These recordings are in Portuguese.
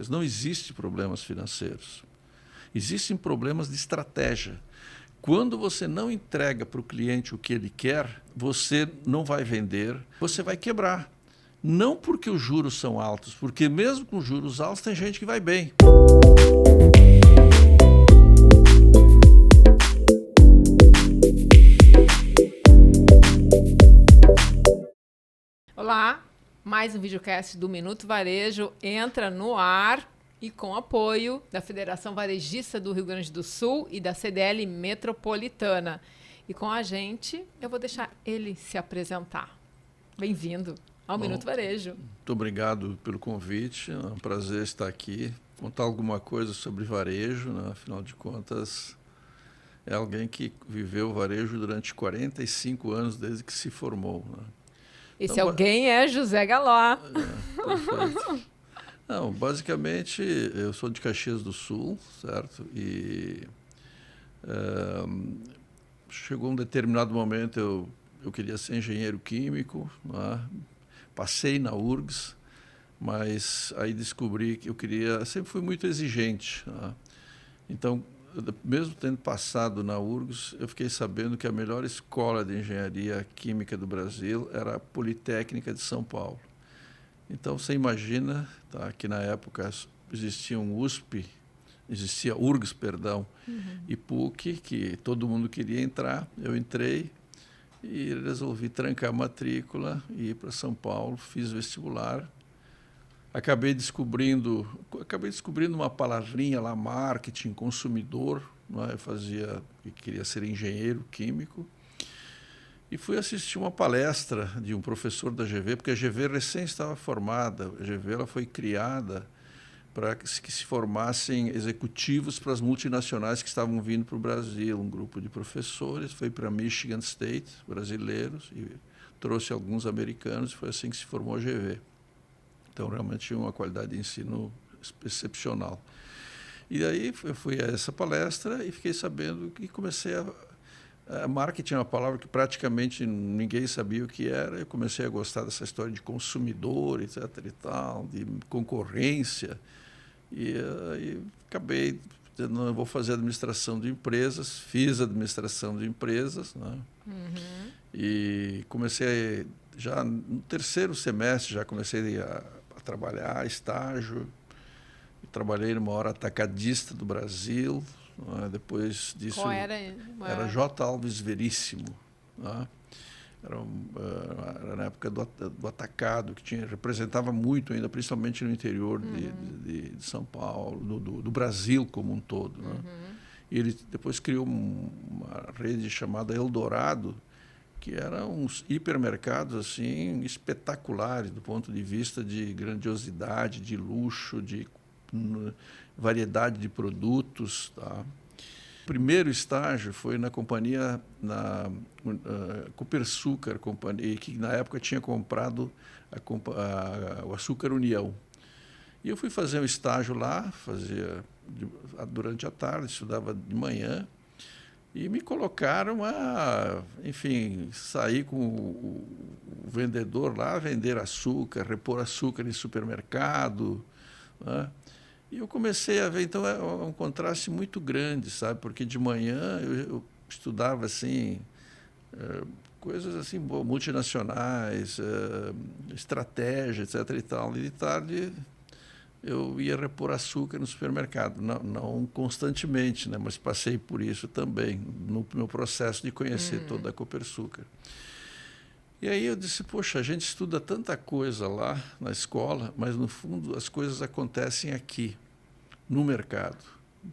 financeiros. Não existem problemas financeiros. Existem problemas de estratégia. Quando você não entrega para o cliente o que ele quer, você não vai vender, você vai quebrar. Não porque os juros são altos, porque mesmo com juros altos tem gente que vai bem. Olá, mais um videocast do Minuto Varejo entra no ar e com apoio da Federação Varejista do Rio Grande do Sul e da CDL Metropolitana. E com a gente, eu vou deixar ele se apresentar. Bem-vindo ao Minuto Varejo. Muito obrigado pelo convite, é um prazer estar aqui, contar alguma coisa sobre varejo, né? Afinal de contas, é alguém que viveu o varejo durante 45 anos desde que se formou, né? Esse Então, alguém é José Galó. Perfeito. Não, basicamente, eu sou de Caxias do Sul, certo? E chegou um determinado momento, eu queria ser engenheiro químico, né? Passei na URGS, mas aí descobri que eu queria... Sempre fui muito exigente, né? Então, mesmo tendo passado na URGS, eu fiquei sabendo que a melhor escola de engenharia química do Brasil era a Politécnica de São Paulo. Então, você imagina, tá, que na época existia URGS, perdão, e PUC, que todo mundo queria entrar. Eu entrei e resolvi trancar a matrícula e ir para São Paulo, fiz vestibular. Acabei descobrindo uma palavrinha lá, marketing, consumidor, né? Eu queria ser engenheiro químico. E fui assistir uma palestra de um professor da GV, porque a GV recém estava formada. A GV ela foi criada para que se formassem executivos para as multinacionais que estavam vindo para o Brasil. Um grupo de professores foi para Michigan State, brasileiros, e trouxe alguns americanos, e foi assim que se formou a GV. Então, realmente tinha uma qualidade de ensino excepcional. E aí eu fui a essa palestra e fiquei sabendo que comecei a marketing é uma palavra que praticamente ninguém sabia o que era. Eu comecei a gostar dessa história de consumidor, etc. e tal, de concorrência. E aí acabei dizendo, não, eu vou fazer administração de empresas. Fiz administração de empresas, né? E comecei, já no terceiro semestre, já comecei a trabalhar, estágio. Trabalhei no maior atacadista do Brasil. Depois disso, Qual era? Era J. Alves Veríssimo, né? Era na época do atacado, que representava muito ainda, principalmente no interior de São Paulo, do Brasil como um todo, né? E ele depois criou uma rede chamada Eldorado, que eram uns hipermercados assim, espetaculares do ponto de vista de grandiosidade, de luxo, de variedade de produtos, tá? O primeiro estágio foi na companhia, na Copersucar, companhia, que na época tinha comprado o Açúcar União. E eu fui fazer um estágio lá, durante a tarde, estudava de manhã, e me colocaram a, enfim, sair com o vendedor lá, vender açúcar, repor açúcar em supermercado, né? E eu comecei a ver, então, é um contraste muito grande, sabe? Porque de manhã eu estudava, assim, coisas assim, multinacionais, estratégia, etc. e tal. E de tarde eu ia repor açúcar no supermercado. Não constantemente, né? Mas passei por isso também, no meu processo de conhecer toda a Copersucar. E aí eu disse, poxa, a gente estuda tanta coisa lá na escola, mas no fundo as coisas acontecem aqui, no mercado,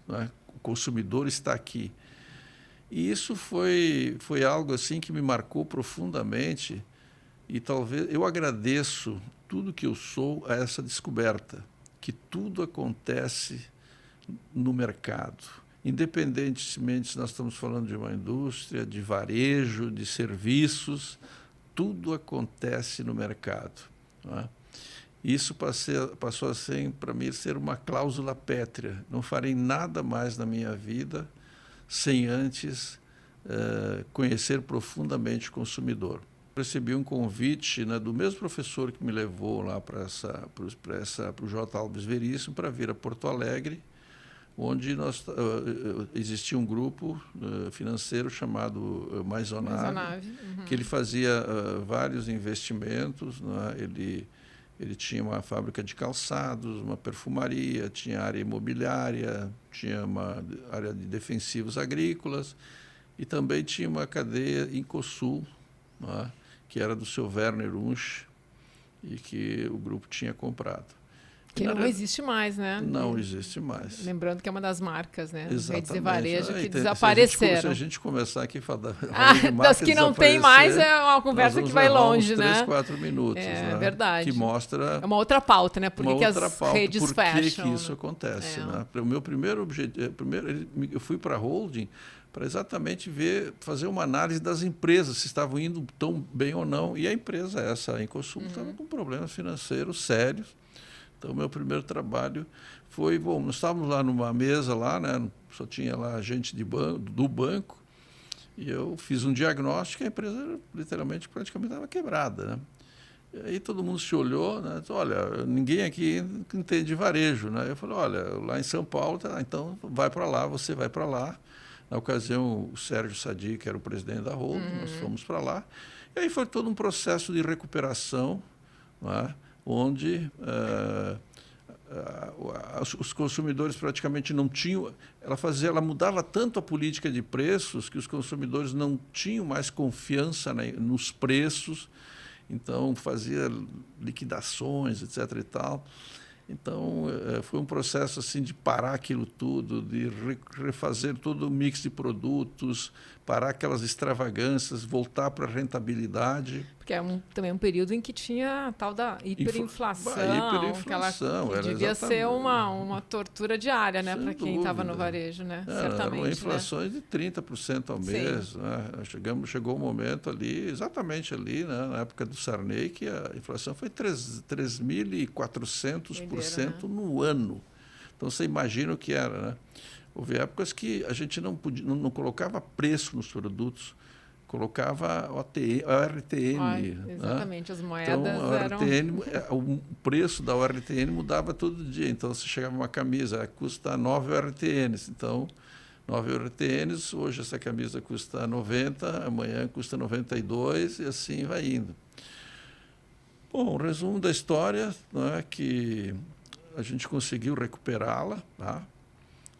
né? O consumidor está aqui. E isso foi algo assim que me marcou profundamente, e talvez eu agradeço tudo que eu sou a essa descoberta, que tudo acontece no mercado. Independentemente se nós estamos falando de uma indústria, de varejo, de serviços, tudo acontece no mercado, não é? Isso passou a ser, para mim, ser uma cláusula pétrea. Não farei nada mais na minha vida sem antes conhecer profundamente o consumidor. recebi um convite, né, do mesmo professor que me levou lá para o J. Alves Veríssimo para vir a Porto Alegre, onde existia um grupo financeiro chamado Maisonave, que ele fazia vários investimentos, né? Ele tinha uma fábrica de calçados, uma perfumaria, tinha área imobiliária, tinha uma área de defensivos agrícolas e também tinha uma cadeia em Cosul, né? Que era do seu Werner Unsch e que o grupo tinha comprado. Que não existe mais, né? Não existe mais. Lembrando que é uma das marcas, né? Exatamente. Redes de varejo que desapareceram. Se a gente começar aqui a falar das que não tem mais, é uma conversa que vai longe, né? 3, 4 minutos. É né? verdade. Que mostra... É uma outra pauta, né? Por que as redes por fecham. que isso acontece. Né? O meu primeiro objetivo... eu fui para a holding para exatamente fazer uma análise das empresas, se estavam indo tão bem ou não. E a empresa, a Incosul, estava com problemas financeiros sérios. Então, meu primeiro trabalho foi, nós estávamos lá numa mesa, lá, né, só tinha lá gente do banco, e eu fiz um diagnóstico e a empresa, literalmente, praticamente estava quebrada. Né? E aí todo mundo se olhou, né, disse, olha, ninguém aqui entende de varejo. Né? Eu falei, olha, lá em São Paulo, então vai para lá, você vai para lá. Na ocasião, o Sérgio Sadi, que era o presidente da holding, nós fomos para lá. E aí foi todo um processo de recuperação, né? Onde os consumidores praticamente não tinham... Ela mudava tanto a política de preços que os consumidores não tinham mais confiança nos preços, então fazia liquidações, etc. e tal. Então, foi um processo assim, de parar aquilo tudo, de refazer todo o mix de produtos, parar aquelas extravagâncias, voltar para a rentabilidade. Porque é também um período em que tinha a tal da hiperinflação. Que devia ser uma tortura diária, né, para quem estava no varejo. Né? Certamente. Eram inflações, né, de 30% ao mês. Né? Chegou um momento ali, exatamente ali, né, na época do Sarney, que a inflação foi 3.400% no ano. Então, você imagina o que era. Né? Houve épocas que a gente não colocava preço nos produtos, colocava o RTN. Exatamente, né? As moedas então, o preço da ORTN mudava todo dia. Então, você chegava uma camisa, custa 9 ORTNs. Então, 9 ORTNs, hoje essa camisa custa 90, amanhã custa 92 e assim vai indo. Bom, o resumo da história, né, que a gente conseguiu recuperá-la, tá?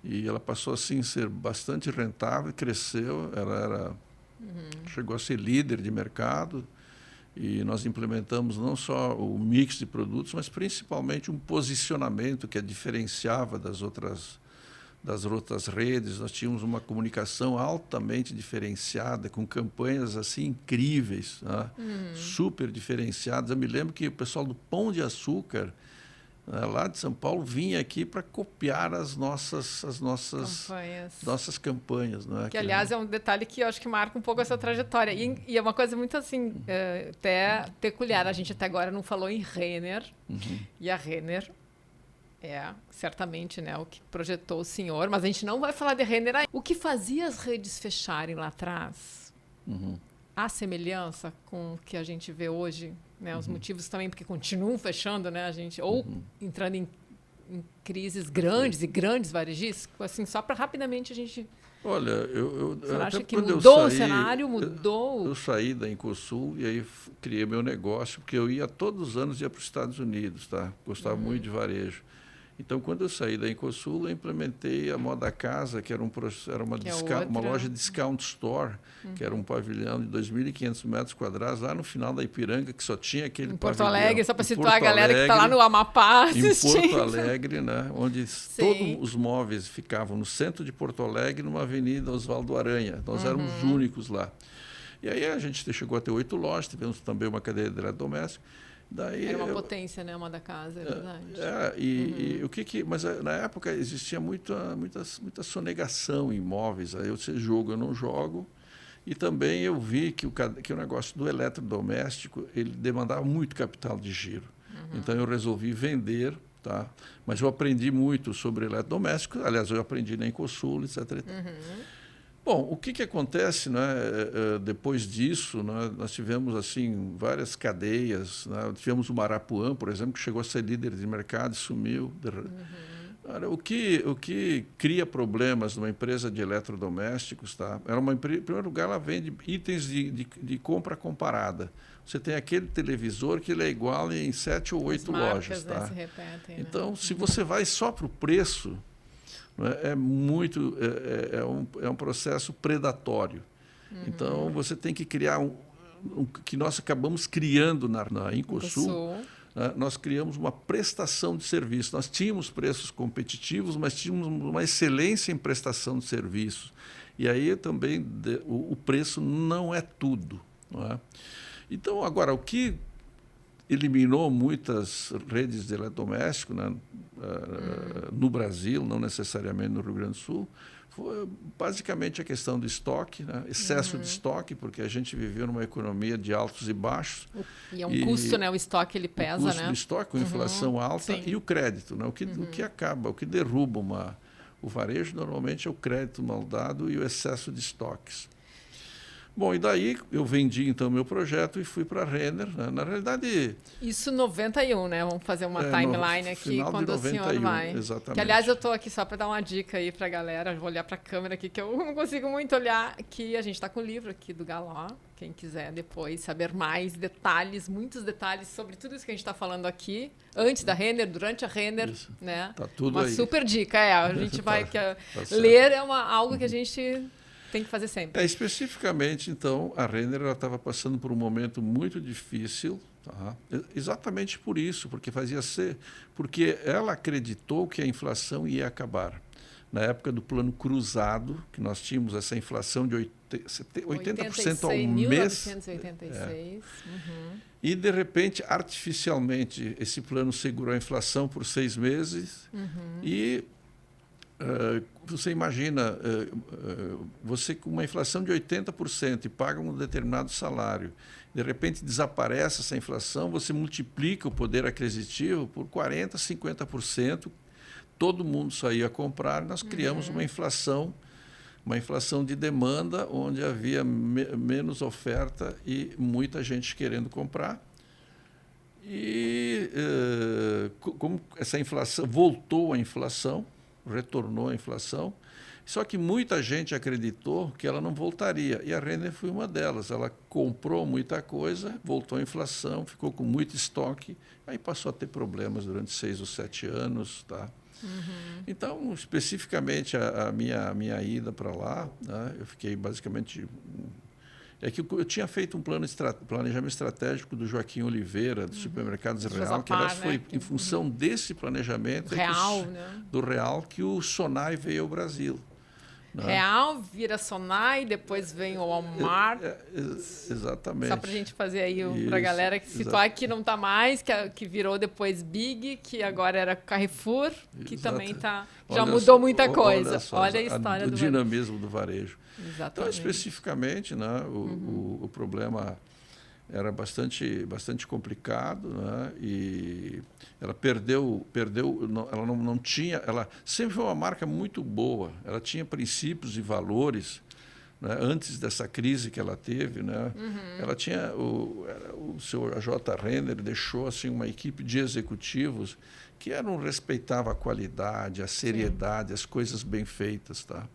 E ela passou assim a ser bastante rentável, cresceu, chegou a ser líder de mercado e nós implementamos não só o mix de produtos, mas principalmente um posicionamento que a diferenciava das outras redes. Nós tínhamos uma comunicação altamente diferenciada, com campanhas assim incríveis, né? Super diferenciadas. Eu me lembro que o pessoal do Pão de Açúcar, lá de São Paulo, vinha aqui para copiar as nossas campanhas. Né? Que, aliás, é um detalhe que eu acho que marca um pouco essa trajetória. E é uma coisa muito assim, até peculiar. A gente até agora não falou em Renner, e a Renner é certamente, né, o que projetou o senhor, mas a gente não vai falar de Renner aí. O que fazia as redes fecharem lá atrás? A semelhança com o que a gente vê hoje? Né, os motivos também, porque continuam fechando, né, a gente, ou entrando em crises grandes e grandes varejistas, assim, só para rapidamente a gente... Olha, você acha que mudou o cenário, mudou? Eu saí da Incosul e aí criei meu negócio, porque eu todos os anos ia para os Estados Unidos, tá? Gostava muito de varejo. Então, quando eu saí da Incosul, eu implementei a Moda Casa, que era uma loja discount store, que era um pavilhão de 2.500 metros quadrados, lá no final da Ipiranga, que só tinha aquele pavilhão. Em Porto Alegre, só para situar a galera que está lá no Amapá assistindo. Em Porto Alegre, né, onde todos os móveis ficavam no centro de Porto Alegre, numa avenida Oswaldo Aranha. Nós éramos os únicos lá. E aí a gente chegou a ter 8 lojas, tivemos também uma cadeia de eletrodomésticos. Daí era uma potência, né, uma da casa, é verdade. Mas na época existia muita sonegação em imóveis. Aí eu jogo, eu não jogo. E também eu vi que o negócio do eletrodoméstico ele demandava muito capital de giro. Então eu resolvi vender, tá? Mas eu aprendi muito sobre eletrodomésticos. Aliás, eu aprendi na Incosul, etc. Bom, o que acontece, né, depois disso, né, nós tivemos assim, várias cadeias. Né, tivemos o Marapuã, por exemplo, que chegou a ser líder de mercado e sumiu. Olha, o que cria problemas numa empresa de eletrodomésticos, tá? Em primeiro lugar, ela vende itens de compra comparada. Você tem aquele televisor que ele é igual em 7 ou 8 lojas. Tá? Né, se repetem, então, né? se você vai só para o preço, né, é um processo predatório. Então, você tem que criar que nós acabamos criando na Incosul. Nós criamos uma prestação de serviço. Nós tínhamos preços competitivos, mas tínhamos uma excelência em prestação de serviços. E aí também o preço não é tudo. Não é? Então, agora, o que eliminou muitas redes de eletrodoméstico, né, no Brasil, não necessariamente no Rio Grande do Sul, foi basicamente a questão do estoque, né? Excesso de estoque, porque a gente viveu numa economia de altos e baixos. E é um custo, né? O estoque ele pesa, o custo né? do estoque, com inflação alta, sim. E o crédito, né? O que derruba o varejo normalmente é o crédito mal dado e o excesso de estoques. Bom, e daí eu vendi então meu projeto e fui para a Renner. Né? Na realidade... Isso 91, né? Vamos fazer uma timeline aqui quando 91, o senhor vai. Exatamente. Que, aliás, eu estou aqui só para dar uma dica aí para a galera. Vou olhar para a câmera aqui, que eu não consigo muito olhar. Que a gente está com o livro aqui do Galó. Quem quiser depois saber mais detalhes, muitos detalhes sobre tudo isso que a gente está falando aqui. Antes da Renner, durante a Renner. Né? Tá tudo uma aí. Super dica. A gente vai... ler é algo que a gente... tem que fazer sempre. Especificamente, então, a Renner estava passando por um momento muito difícil, tá? Exatamente por isso, porque ela acreditou que a inflação ia acabar. Na época do Plano Cruzado, que nós tínhamos essa inflação de 80% ao mês. 1986. E, de repente, artificialmente, esse plano segurou a inflação por 6 meses e... você imagina, você com uma inflação de 80% e paga um determinado salário, de repente desaparece essa inflação, você multiplica o poder aquisitivo por 40%, 50%, todo mundo saía a comprar, nós criamos uma inflação de demanda, onde havia menos oferta e muita gente querendo comprar. E como essa inflação voltou à inflação, retornou à inflação, só que muita gente acreditou que ela não voltaria, e a Renner foi uma delas. Ela comprou muita coisa, voltou à inflação, ficou com muito estoque, aí passou a ter problemas durante 6 ou 7 anos. Tá? Então, especificamente, a minha ida para lá, né, eu fiquei basicamente... É que eu tinha feito um planejamento estratégico do Joaquim Oliveira, do Supermercados Real, que aliás foi em função desse planejamento do Real que o Sonai veio ao Brasil. Né? Real vira Sonai, depois vem o Walmart. Exatamente. Só para a gente fazer aí para a galera que situar que não está mais, que virou depois Big, que agora era Carrefour, que também já mudou muita coisa. Olha a história do dinamismo do varejo. Exatamente. Então, especificamente, né, o problema era bastante complicado, né, e ela perdeu, ela não tinha, ela sempre foi uma marca muito boa, ela tinha princípios e valores, né, antes dessa crise que ela teve, né, ela tinha o seu J. Renner deixou assim uma equipe de executivos que respeitava a qualidade, a seriedade, as coisas bem feitas, tá?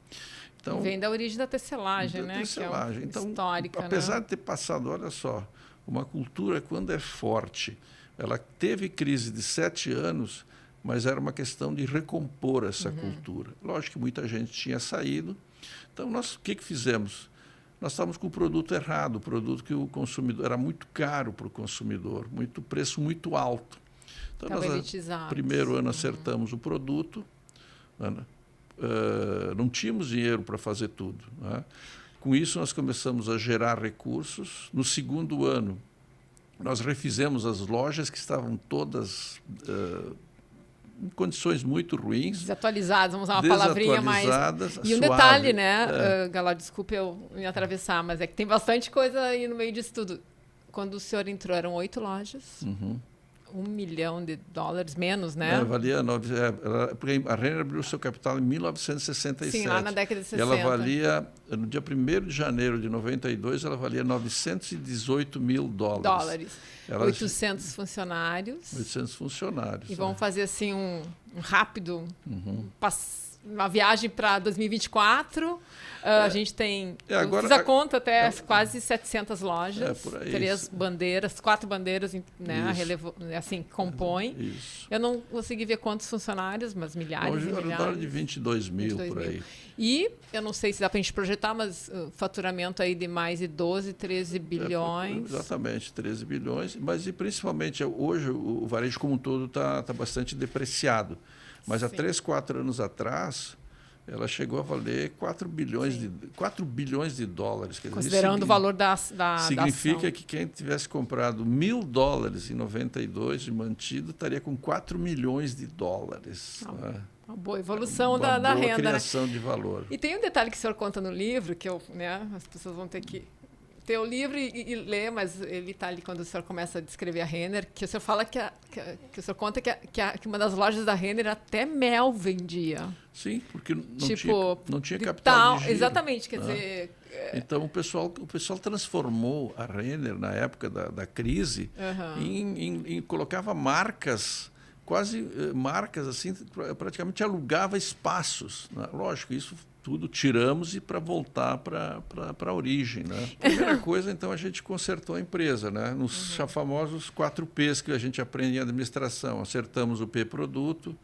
Então, vem da origem da tecelagem, né? Tecelagem. Que é então, histórica, apesar de ter passado, olha só, uma cultura, quando é forte, ela teve crise de 7 anos, mas era uma questão de recompor essa cultura. Lógico que muita gente tinha saído. Então, nós o que fizemos? Nós estávamos com o produto errado, o produto que o consumidor era muito caro para o consumidor, preço muito alto. Então, nós, primeiro ano, acertamos o produto, né? Não tínhamos dinheiro para fazer tudo. Né? Com isso, nós começamos a gerar recursos. No segundo ano, nós refizemos as lojas que estavam todas em condições muito ruins. Desatualizadas, vamos usar uma palavrinha mais... E um detalhe, né, Galó, desculpe eu me atravessar, mas é que tem bastante coisa aí no meio disso tudo. Quando o senhor entrou, eram 8 lojas. $1 milhão, menos, né? Valia porque a Renner abriu seu capital em 1967. Sim, lá na década de 60. E ela valia, no dia 1º de janeiro de 92, ela valia $918 mil. Dólares. 800 funcionários. 800 funcionários. E vamos fazer assim um rápido... Uma viagem para 2024, a gente tem, agora, fiz a conta até quase 700 lojas, por aí, 4 bandeiras, né, assim, compõem. Isso. Eu não consegui ver quantos funcionários, mas milhares e milhares. De 22 mil, por aí. E, eu não sei se dá para a gente projetar, mas faturamento aí de mais de 12, 13 bilhões. Exatamente, 13 bilhões, mas e principalmente hoje o varejo como um todo está bastante depreciado. Mas há 3, 4 anos atrás, ela chegou a valer 4 bilhões de dólares. Quer dizer, considerando o valor da significa da que quem tivesse comprado $1.000 em 92 e mantido, estaria com 4 milhões de dólares. Né? Uma boa evolução da boa renda. Criação, né? De valor. E tem um detalhe que o senhor conta no livro, que as pessoas vão ter que ter o livro e ler, mas ele está ali quando o senhor começa a descrever a Renner, que o senhor fala que o senhor conta que uma das lojas da Renner até mel vendia. Sim, porque não tinha capital de giro. Exatamente, quer dizer... Então o pessoal transformou a Renner na época da crise em colocava marcas, quase marcas assim, praticamente alugava espaços. Né? Lógico, isso tudo tiramos e para voltar para a origem. Né? Primeira coisa, então, a gente consertou a empresa, né? Nos famosos 4 P's que a gente aprende em administração. Acertamos o P-produto,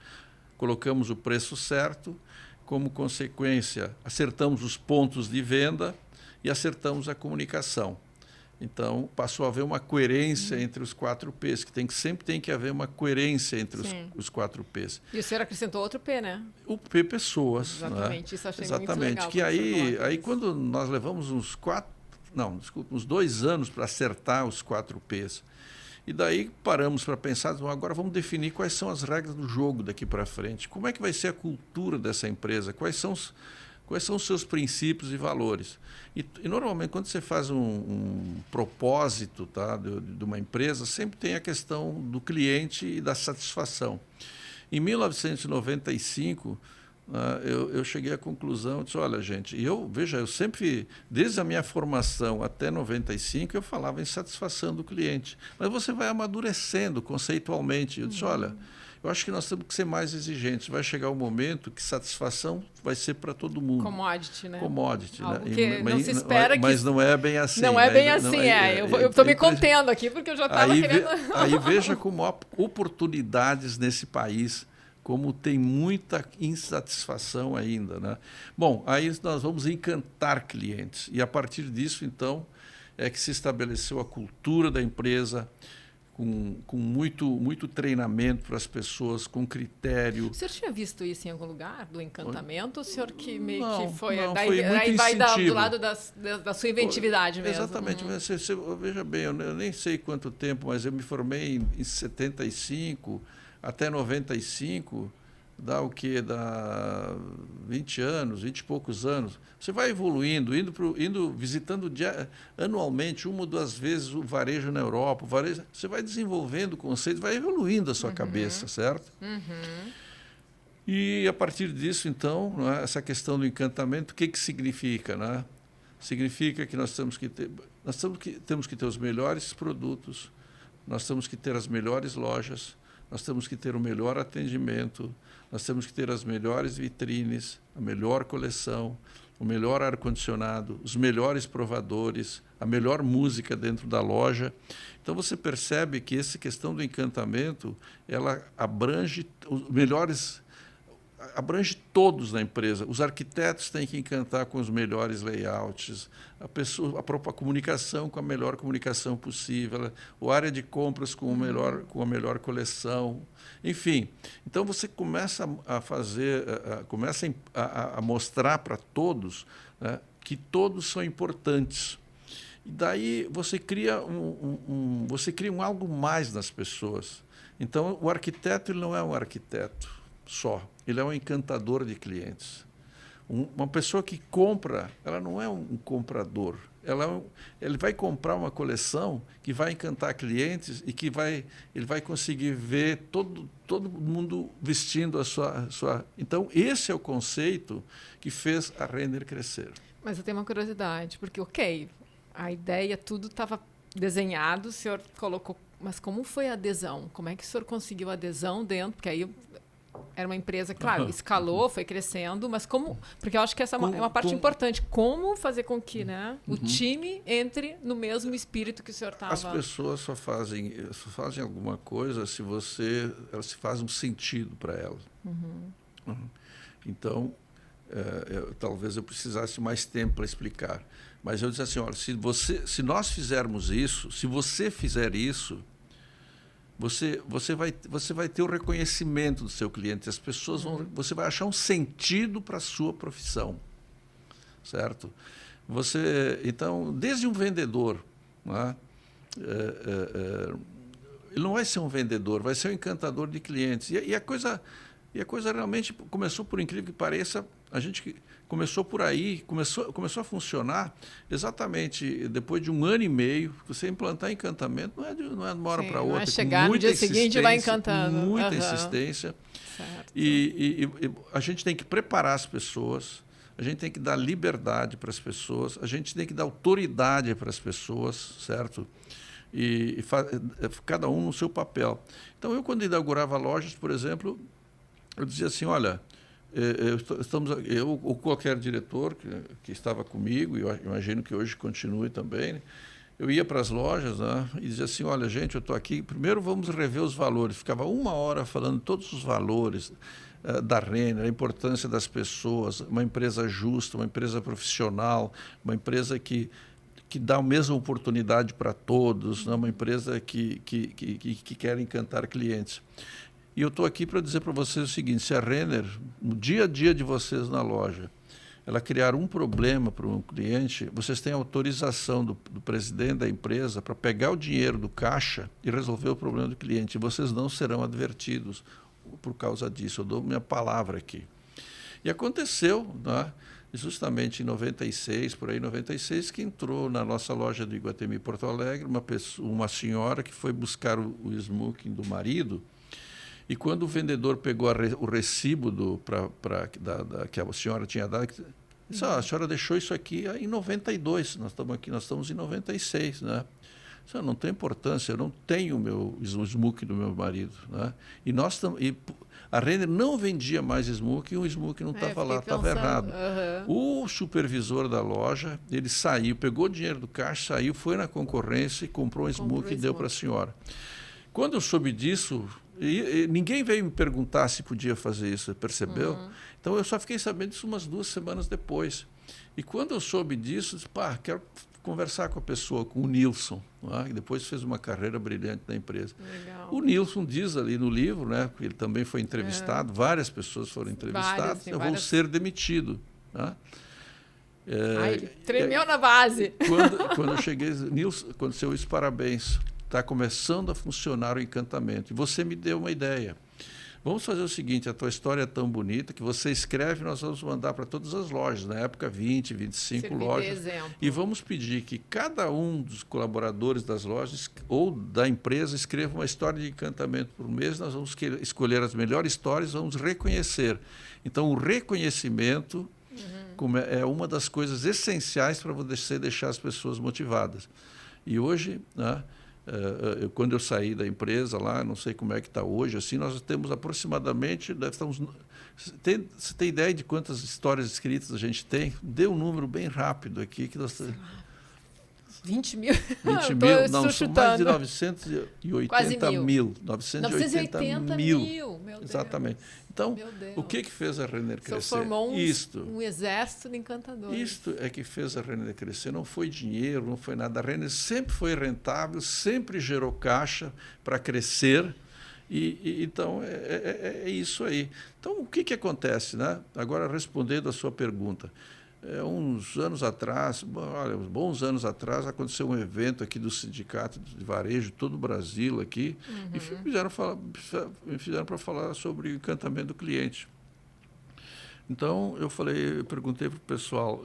colocamos o preço certo, como consequência, acertamos os pontos de venda e acertamos a comunicação. Então, passou a haver uma coerência entre os 4 P's, que sempre tem que haver uma coerência entre os 4 P's. E o senhor acrescentou outro P, né? O P, pessoas. Exatamente, né? isso achei Exatamente. muito legal. Que aí quando nós levamos uns 2 anos para acertar os 4 P's, e daí paramos para pensar, agora vamos definir quais são as regras do jogo daqui para frente. Como é que vai ser a cultura dessa empresa? Quais são os seus princípios e valores? E normalmente, quando você faz um propósito, tá, de uma empresa, sempre tem a questão do cliente e da satisfação. Em 1995, eu cheguei à conclusão, disse, olha, gente, eu sempre, desde a minha formação até 95, eu falava em satisfação do cliente. Mas você vai amadurecendo conceitualmente. Eu disse, olha, eu acho que nós temos que ser mais exigentes. Vai chegar um momento que satisfação vai ser para todo mundo. Commodity, né? Commodity, né? Não se espera mas não é bem assim. Não é bem assim, Eu estou me contendo aqui porque eu já estava querendo... Aí veja como há oportunidades nesse país, como tem muita insatisfação ainda. Né? Bom, aí nós vamos encantar clientes. E a partir disso, então, é que se estabeleceu a cultura da empresa, com muito treinamento para as pessoas, com critério. O senhor tinha visto isso em algum lugar, do encantamento? O senhor que meio não, que foi... Não, daí, foi muito aí vai do lado da sua inventividade mesmo. Exatamente. Veja bem, eu nem sei quanto tempo, mas eu me formei em 75 até 95, dá o quê? Dá 20 anos, 20 e poucos anos. Você vai evoluindo, visitando anualmente, 1 ou 2 vezes o varejo na Europa. Você vai desenvolvendo o conceito, vai evoluindo a sua cabeça, certo? E a partir disso, então, né, essa questão do encantamento, o que significa? Né? Significa que nós temos que ter os melhores produtos, nós temos que ter as melhores lojas, nós temos que ter o melhor atendimento, nós temos que ter as melhores vitrines, a melhor coleção, o melhor ar-condicionado, os melhores provadores, a melhor música dentro da loja. Então você percebe que essa questão do encantamento, ela abrange os melhores, abrange todos na empresa. Os arquitetos têm que encantar com os melhores layouts, a própria comunicação com a melhor comunicação possível, a área de compras com a melhor coleção. Enfim, então você começa a fazer, começa a mostrar para todos, né, que todos são importantes. E daí você cria você cria algo mais nas pessoas. Então o arquiteto ele não é um arquiteto só, ele é um encantador de clientes. Uma pessoa que compra, ela não é um comprador, Ele vai comprar uma coleção que vai encantar clientes e que ele vai conseguir ver todo mundo vestindo a sua... Então, esse é o conceito que fez a Renner crescer. Mas eu tenho uma curiosidade, porque, ok, a ideia, tudo estava desenhado, o senhor colocou... Mas como foi a adesão? Como é que o senhor conseguiu a adesão dentro? Porque aí era uma empresa, claro, escalou, foi crescendo, mas como... Porque eu acho que essa é uma parte importante. Como fazer com que, né, o time entre no mesmo espírito que o senhor estava... As pessoas só fazem alguma coisa se se faz um sentido para elas. Então, talvez eu precisasse mais tempo para explicar. Mas eu disse assim, olha, se nós fizermos isso, se você fizer isso, você vai ter o reconhecimento do seu cliente. As pessoas você vai achar um sentido para a sua profissão, certo? Então, desde um vendedor, né, ele não vai ser um vendedor, vai ser um encantador de clientes. E a coisa realmente começou, por incrível que pareça, a gente começou por aí, começou a funcionar exatamente depois de 1 ano e meio. Você implantar encantamento não é de uma hora para outra. Não é chegar no dia seguinte e vai encantando. Muita insistência. Certo. E a gente tem que preparar as pessoas, a gente tem que dar liberdade para as pessoas, a gente tem que dar autoridade para as pessoas, certo? E cada um no seu papel. Então, eu, quando inaugurava lojas, por exemplo, eu dizia assim, olha, eu ou qualquer diretor que estava comigo, e eu imagino que hoje continue também, né? Eu ia para as lojas, né, e dizia assim, olha, gente, eu estou aqui, primeiro vamos rever os valores. Ficava 1 hora falando todos os valores da Renner, a importância das pessoas, uma empresa justa, uma empresa profissional, uma empresa que dá a mesma oportunidade para todos, né, uma empresa que quer encantar clientes. E eu estou aqui para dizer para vocês o seguinte, se a Renner, no dia a dia de vocês na loja, ela criar um problema para um cliente, vocês têm autorização do presidente da empresa para pegar o dinheiro do caixa e resolver o problema do cliente. E vocês não serão advertidos por causa disso. Eu dou minha palavra aqui. E aconteceu, né, justamente em 96, por aí, 96, que entrou na nossa loja do Iguatemi Porto Alegre uma senhora que foi buscar o smoking do marido. E quando o vendedor pegou o recibo que a senhora tinha dado, disse, a senhora deixou isso aqui em 92, nós estamos em 96, né? Isso não tem importância, eu não tenho o smoking do meu marido, né? E a Renner não vendia mais smoking, o smoking não estava lá, estava errado. O supervisor da loja, ele saiu, pegou o dinheiro do caixa, saiu, foi na concorrência e comprou um smoking e deu para a senhora. Quando eu soube disso, ninguém veio me perguntar se podia fazer isso, percebeu? Então, eu só fiquei sabendo disso umas 2 semanas depois. E quando eu soube disso, disse, quero conversar com a pessoa, com o Nilson, né, que depois fez uma carreira brilhante na empresa. Legal. O Nilson diz ali no livro, né, que ele também foi entrevistado, várias pessoas foram entrevistadas, eu vou ser demitido. Né? Ele tremeu na base. Quando eu cheguei, Nilson, aconteceu isso, parabéns. Está começando a funcionar o encantamento. E você me deu uma ideia. Vamos fazer o seguinte, a tua história é tão bonita que você escreve e nós vamos mandar para todas as lojas, na época 20, 25 lojas. E vamos pedir que cada um dos colaboradores das lojas ou da empresa escreva uma história de encantamento por mês. Nós vamos escolher as melhores histórias, vamos reconhecer. Então, o reconhecimento é uma das coisas essenciais para você deixar as pessoas motivadas. E hoje, né, quando eu saí da empresa lá, não sei como é que está hoje, assim, nós temos aproximadamente, você tem ideia de quantas histórias escritas a gente tem? Dê um número bem rápido aqui. Que nós 20 mil? 20 mil? Não, são mais de 980 Quase mil. 980 mil. Meu Deus. Exatamente. Então, o que fez a Renner crescer? Você formou um exército de encantadores. Isto é que fez a Renner crescer. Não foi dinheiro, não foi nada. A Renner sempre foi rentável, sempre gerou caixa para crescer. Então, é isso aí. Então, o que acontece, né? Agora, respondendo a sua pergunta. Uns anos atrás, bons anos atrás, aconteceu um evento aqui do Sindicato de Varejo, todo o Brasil aqui, e me fizeram para falar sobre o encantamento do cliente. Então, eu perguntei para o pessoal,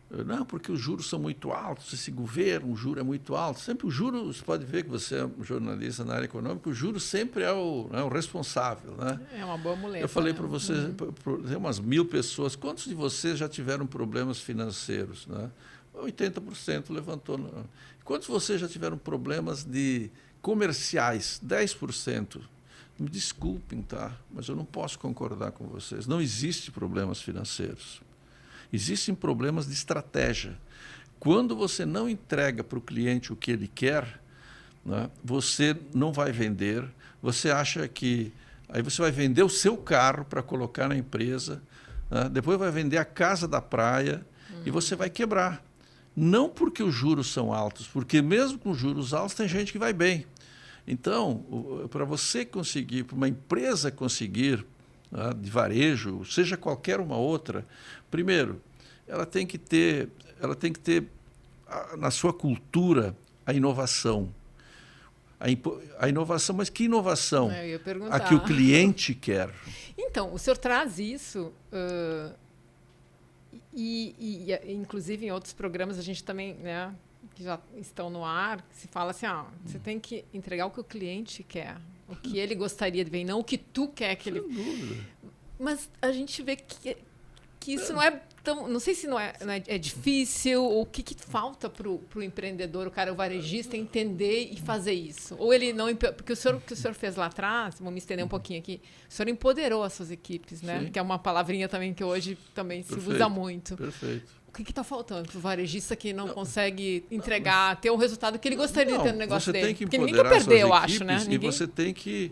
Não, porque os juros são muito altos, esse governo, o juro é muito alto. Sempre o juro, você pode ver que você é um jornalista na área econômica, o juro sempre é o responsável. Né? É uma boa muleta. Eu falei para você, tem umas 1.000 pessoas, quantos de vocês já tiveram problemas financeiros? Né? 80% levantou. Quantos de vocês já tiveram problemas comerciais? 10%. Me desculpem, tá? Mas eu não posso concordar com vocês. Não existe problemas financeiros. Existem problemas de estratégia. Quando você não entrega para o cliente o que ele quer, né, você não vai vender, você acha que... Aí você vai vender o seu carro para colocar na empresa, né, depois vai vender a casa da praia e você vai quebrar. Não porque os juros são altos, porque mesmo com juros altos tem gente que vai bem. Então, para você conseguir, para uma empresa conseguir, né, de varejo, seja qualquer uma outra, primeiro, ela tem que ter na sua cultura a inovação. A inovação, mas que inovação? Eu ia perguntar. A que o cliente quer. Então, o senhor traz isso, inclusive em outros programas a gente também, né, que já estão no ar, se fala assim, você tem que entregar o que o cliente quer, o que ele gostaria de ver, e não o que tu quer que ele... Sem dúvida. Mas a gente vê que isso não é tão... Não sei se é difícil, ou o que falta para o empreendedor, o varejista, entender e fazer isso. Ou ele não... Porque o que o senhor fez lá atrás, vamos me estender um pouquinho aqui, o senhor empoderou as suas equipes, né? Sim. Que é uma palavrinha também que hoje também se usa muito. Perfeito. O que está faltando para o varejista que não consegue entregar, ter o resultado que ele gostaria de ter no negócio dele? Porque ninguém quer perder, eu acho, né? E você tem que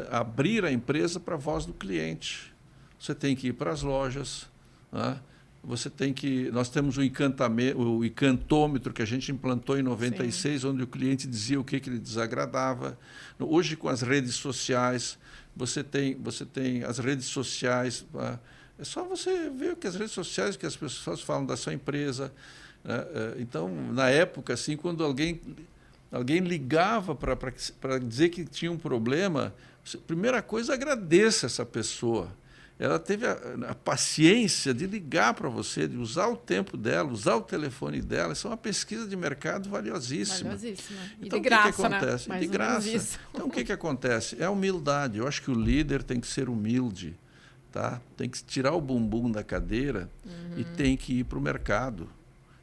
abrir a empresa para a voz do cliente. Você tem que ir para as lojas, né? Nós temos o encantômetro que a gente implantou em 96, Sim. onde o cliente dizia o que lhe desagradava. Hoje, com as redes sociais, você tem as redes sociais. É só você ver que as redes sociais, que as pessoas falam da sua empresa. Né? Então, na época, assim, quando alguém ligava para dizer que tinha um problema, primeira coisa, agradeça essa pessoa. Ela teve a paciência de ligar para você, de usar o tempo dela, usar o telefone dela. Isso é uma pesquisa de mercado valiosíssima. E então, de graça, o que acontece? Né? De graça. Então, o que acontece? É a humildade. Eu acho que o líder tem que ser humilde. Tá? Tem que tirar o bumbum da cadeira e tem que ir para o mercado.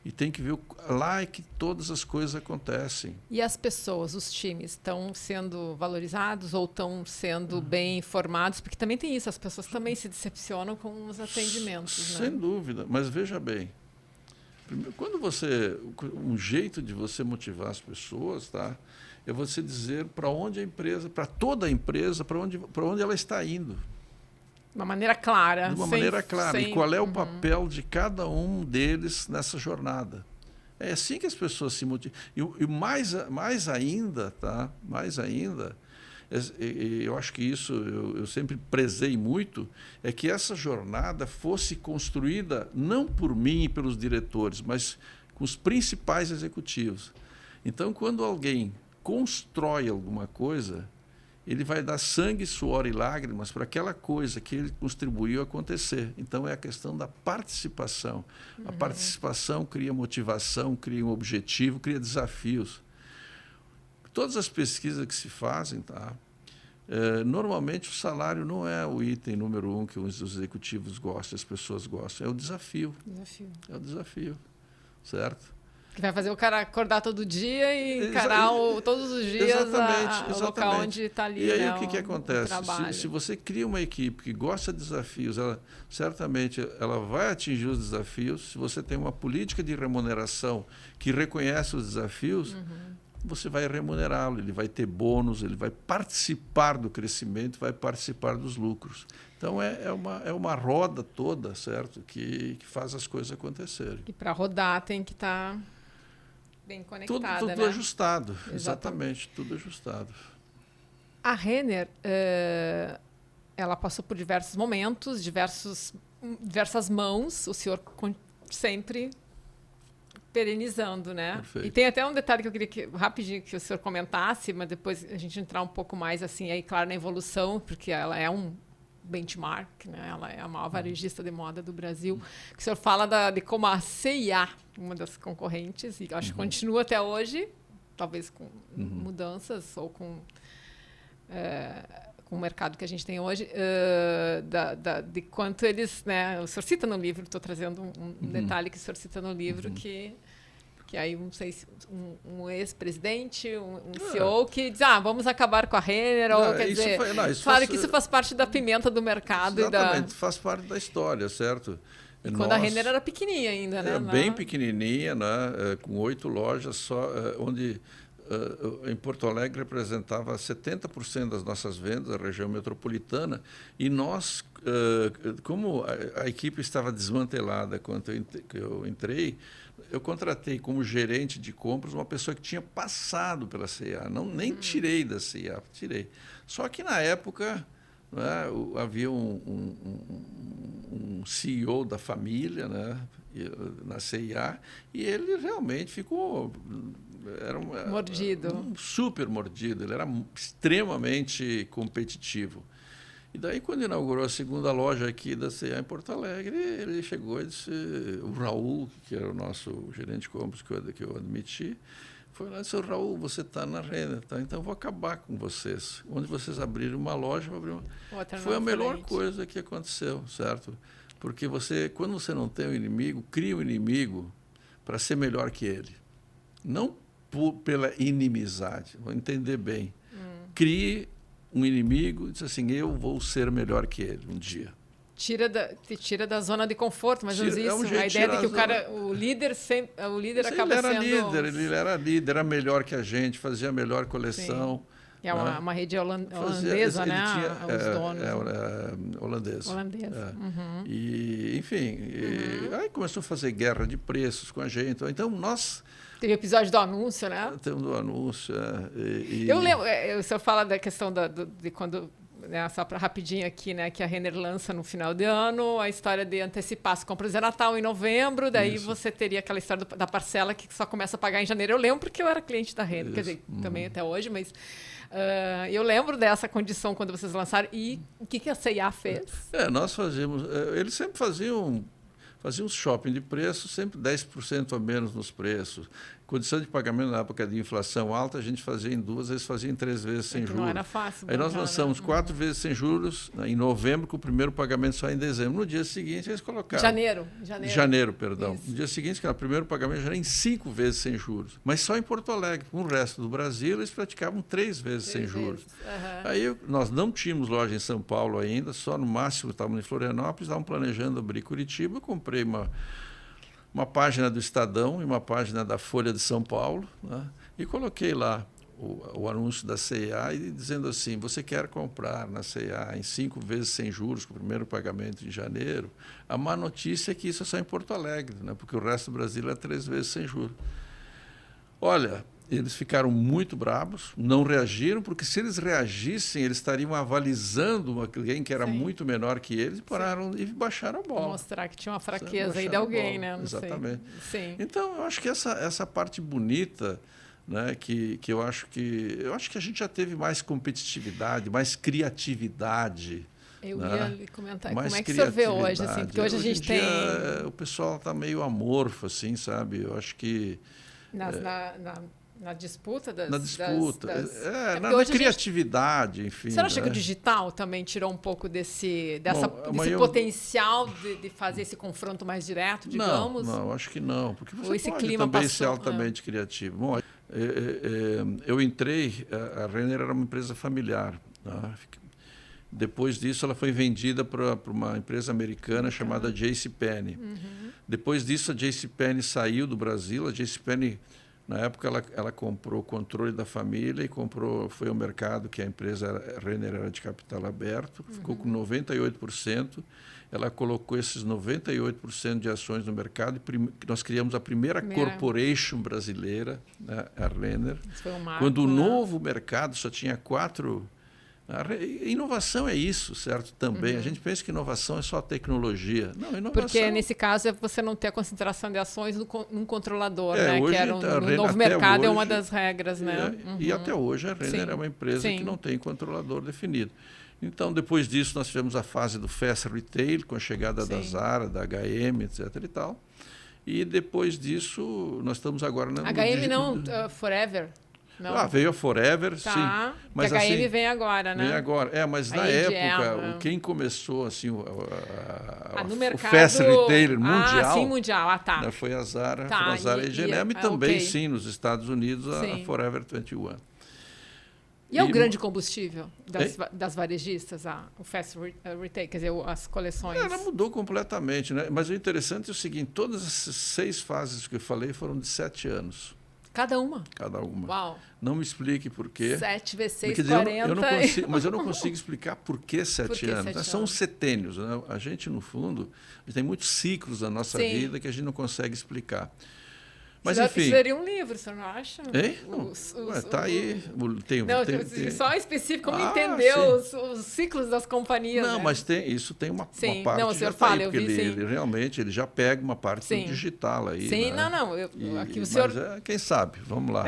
E tem que ver lá é que todas as coisas acontecem. E as pessoas, os times, estão sendo valorizados ou estão sendo bem informados? Porque também tem isso, as pessoas também se decepcionam com os atendimentos. Sem dúvida, mas veja bem, quando um jeito de você motivar as pessoas, tá, é você dizer para onde a empresa, para toda a empresa, para onde ela está indo. De uma maneira clara. De uma maneira clara. E qual é o papel de cada um deles nessa jornada. É assim que as pessoas se motivam. E mais ainda, tá? Mais ainda, eu acho que isso eu sempre prezei muito, é que essa jornada fosse construída não por mim e pelos diretores, mas com os principais executivos. Então, quando alguém constrói alguma coisa, ele vai dar sangue, suor e lágrimas para aquela coisa que ele contribuiu a acontecer. Então, é a questão da participação. A participação cria motivação, cria um objetivo, cria desafios. Todas as pesquisas que se fazem, tá? Normalmente o salário não é o item número 1 que os executivos gostam, as pessoas gostam. É o desafio. É o desafio, certo? Que vai fazer o cara acordar todo dia e encarar todos os dias o local onde está ali. E aí o que acontece? Se você cria uma equipe que gosta de desafios, certamente ela vai atingir os desafios. Se você tem uma política de remuneração que reconhece os desafios, você vai remunerá-lo, ele vai ter bônus, ele vai participar do crescimento, vai participar dos lucros. Então, é uma roda toda, certo? Que faz as coisas acontecerem. E para rodar tem que estar bem conectada, tudo né? Ajustado, exatamente, tudo ajustado. A Renner, ela passou por diversos momentos, diversas mãos, o senhor sempre perenizando, né? Perfeito. E tem até um detalhe que eu queria rapidinho que o senhor comentasse, mas depois a gente entrar um pouco mais assim, aí claro, na evolução, porque ela é um benchmark, né? Ela é a maior varejista de moda do Brasil. O senhor fala de como a C&A, uma das concorrentes, e acho que continua até hoje, talvez com mudanças ou com o mercado que a gente tem hoje, de quanto eles, né? O senhor cita no livro, estou trazendo um detalhe que o senhor cita no livro, que aí, não sei se um ex-presidente, um CEO que diz, vamos acabar com a Renner, ou quer dizer, claro que isso faz parte da pimenta do mercado. Exatamente, faz parte da história, certo? Quando a Renner era pequenininha ainda, né? Bem pequenininha, né? Com 8 lojas, só onde em Porto Alegre representava 70% das nossas vendas, a região metropolitana, e nós, como a equipe estava desmantelada quando eu entrei, eu contratei como gerente de compras uma pessoa que tinha passado pela C&A. Nem tirei da C&A, tirei. Só que na época, né, havia um CEO da família, né, na C&A, e ele realmente ficou... mordido. Super mordido. Ele era extremamente competitivo. E daí, quando inaugurou a segunda loja aqui da C&A em Porto Alegre, ele chegou e disse, o Raul, que era o nosso gerente de compras que eu admiti, foi lá e disse, Raul, você está na Renner, tá? Então eu vou acabar com vocês. Onde vocês abrirem uma loja, eu vou abrir uma... Foi a melhor coisa que aconteceu, certo? Porque quando você não tem um inimigo, cria um inimigo para ser melhor que ele. Não pela inimizade, vou entender bem. Crie um inimigo e diz assim, eu vou ser melhor que ele um dia. Te tira da zona de conforto, mas isso, a ideia de que o líder acaba sendo... Ele era líder, era melhor que a gente, fazia a melhor coleção. Sim. É uma rede holandesa, né? Os donos. Holandesa. Holandesa. E, enfim, aí começou a fazer guerra de preços com a gente. Então, nós... Teve o episódio do anúncio, né? Teve do anúncio, Eu lembro, o senhor fala da questão de quando... Né, só para rapidinho aqui, né, que a Renner lança no final de ano a história de antecipar as compras de Natal em novembro, daí você teria aquela história da parcela que só começa a pagar em janeiro. Eu lembro porque eu era cliente da Renner, quer dizer, também até hoje, mas eu lembro dessa condição quando vocês lançaram. E o que a C&A fez? Nós fazíamos... eles sempre faziam shopping de preço, sempre 10% a menos nos preços. Condição de pagamento na época de inflação alta, a gente fazia em 2, eles faziam em 3 vezes sem juros. Não era fácil. Aí nós lançamos 4 vezes sem juros, né, em novembro, com o primeiro pagamento só em dezembro. No dia seguinte, eles colocaram... Janeiro, perdão. Isso. No dia seguinte, que era o primeiro pagamento, já era em 5 vezes sem juros. Mas só em Porto Alegre. Com o resto do Brasil, eles praticavam 3 vezes sem juros. Aí nós não tínhamos loja em São Paulo ainda, só no máximo estávamos em Florianópolis, estávamos planejando abrir Curitiba. Eu comprei uma página do Estadão e uma página da Folha de São Paulo, né? E coloquei lá o anúncio da C&A e dizendo assim, você quer comprar na C&A em 5 vezes sem juros, com o primeiro pagamento em janeiro? A má notícia é que isso é só em Porto Alegre, né? Porque o resto do Brasil é 3 vezes sem juros. Olha, eles ficaram muito bravos, não reagiram, porque se eles reagissem, eles estariam avalizando alguém que era muito menor que eles, pararam e baixaram a bola. Mostrar que tinha uma fraqueza aí de alguém, né? Não Exatamente. Sei. Sim. Então, eu acho que essa parte bonita, né, que eu acho que a gente já teve mais competitividade, mais criatividade. Eu ia lhe comentar, como é que o senhor vê hoje? Assim, porque hoje a gente tem... o pessoal está meio amorfo, assim, sabe? Eu acho que... Na disputa das... Na disputa, na criatividade, enfim. Você não acha que o digital também tirou um pouco desse potencial de fazer esse confronto mais direto, digamos? Não, acho que não. Porque você pode também ser altamente criativo. Bom, eu entrei, a Renner era uma empresa familiar. Né? Depois disso, ela foi vendida para uma empresa americana chamada JCPenney. Depois disso, a JCPenney saiu do Brasil. A JCPenney... Na época, ela comprou o controle da família e foi ao mercado, que a empresa Renner era de capital aberto, ficou com 98%. Ela colocou esses 98% de ações no mercado e nós criamos a primeira corporation brasileira, né, a Renner. Foi um marco, quando o novo mercado só tinha 4... Inovação é isso, certo? Também. A gente pensa que inovação é só tecnologia. Não, inovação... Porque, nesse caso, é você não ter a concentração de ações num controlador, né? Hoje, que era no novo mercado hoje, é uma das regras, né? E até hoje a Renner é uma empresa que não tem controlador definido. Então, depois disso, nós tivemos a fase do Fast Retail, com a chegada da Zara, da H&M, etc. e tal. E depois disso, nós estamos agora... H&M não, Forever? Não. Veio a Forever, sim. Mas a H&M vem agora, né? Vem agora. Mas na época, quem começou assim, no o Fast Retailer mundial, sim, mundial. Né, foi a Zara, a Zara e H&M, e também, sim, nos Estados Unidos, a Forever 21. E é o grande combustível das varejistas, o Fast Retail, quer dizer, as coleções? Ela mudou completamente, né? Mas o interessante é o seguinte, todas essas 6 fases que eu falei foram de 7 anos. Cada uma? Cada uma. Uau. Não me explique por quê. 7 vezes 6, 40. Mas eu não consigo explicar por que 7 anos. São os setênios. Né? A gente, no fundo, tem muitos ciclos na nossa vida que a gente não consegue explicar. Mas, enfim... Isso seria um livro, você não acha? Está aí. Só específico, como entender os ciclos das companhias. Não, mas isso tem uma parte... Não, o senhor fala, eu vi, ele realmente já pega uma parte do digital aí. Sim, né? Aqui o senhor... Mas, quem sabe? Vamos lá.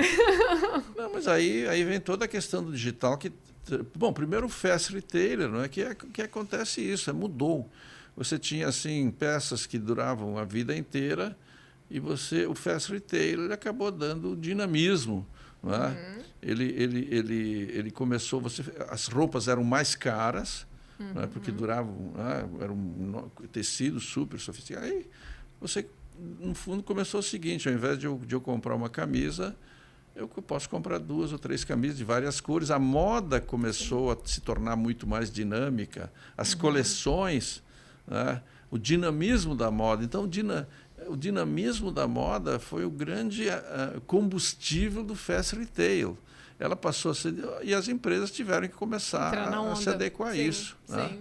Não, mas aí vem toda a questão do digital que... Bom, primeiro o Fast Retailer, não é? Que acontece isso, mudou. Você tinha, assim, peças que duravam a vida inteira... E o Fast Retail acabou dando dinamismo. Não é? Ele começou... as roupas eram mais caras, não é? Porque duravam... era um tecido super sofisticado. Aí você, no fundo, começou o seguinte, ao invés de eu comprar uma camisa, eu posso comprar 2 ou 3 camisas de várias cores. A moda começou a se tornar muito mais dinâmica. As coleções, né? O dinamismo da moda. Então, o dinamismo da moda foi o grande combustível do Fast Retail. Ela passou a ser... E as empresas tiveram que começar a se adequar a isso. Sim. Né?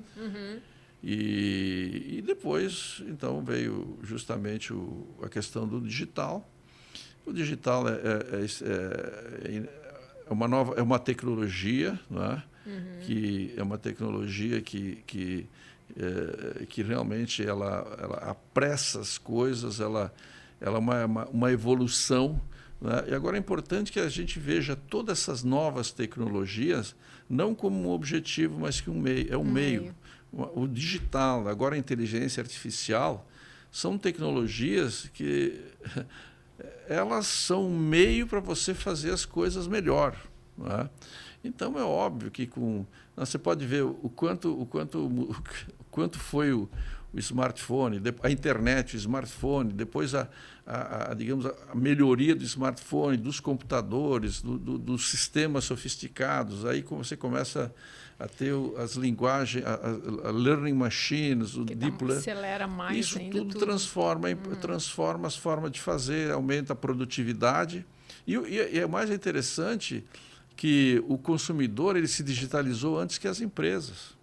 E depois, então, veio justamente a questão do digital. O digital é uma tecnologia, né? Que é uma tecnologia que realmente ela apressa as coisas, ela é uma evolução. Né? E agora é importante que a gente veja todas essas novas tecnologias não como um objetivo, mas que um meio. O digital, agora a inteligência artificial, são tecnologias que elas são um meio para você fazer as coisas melhor. Né? Então, é óbvio que você pode ver o quanto foi o smartphone, a internet, o smartphone, depois digamos, a melhoria do smartphone, dos computadores, dos sistemas sofisticados. Aí você começa a ter as linguagens, a learning machines, o deep learning. Acelera mais isso ainda tudo transforma as formas de fazer, aumenta a produtividade. E é mais interessante que o consumidor ele se digitalizou antes que as empresas.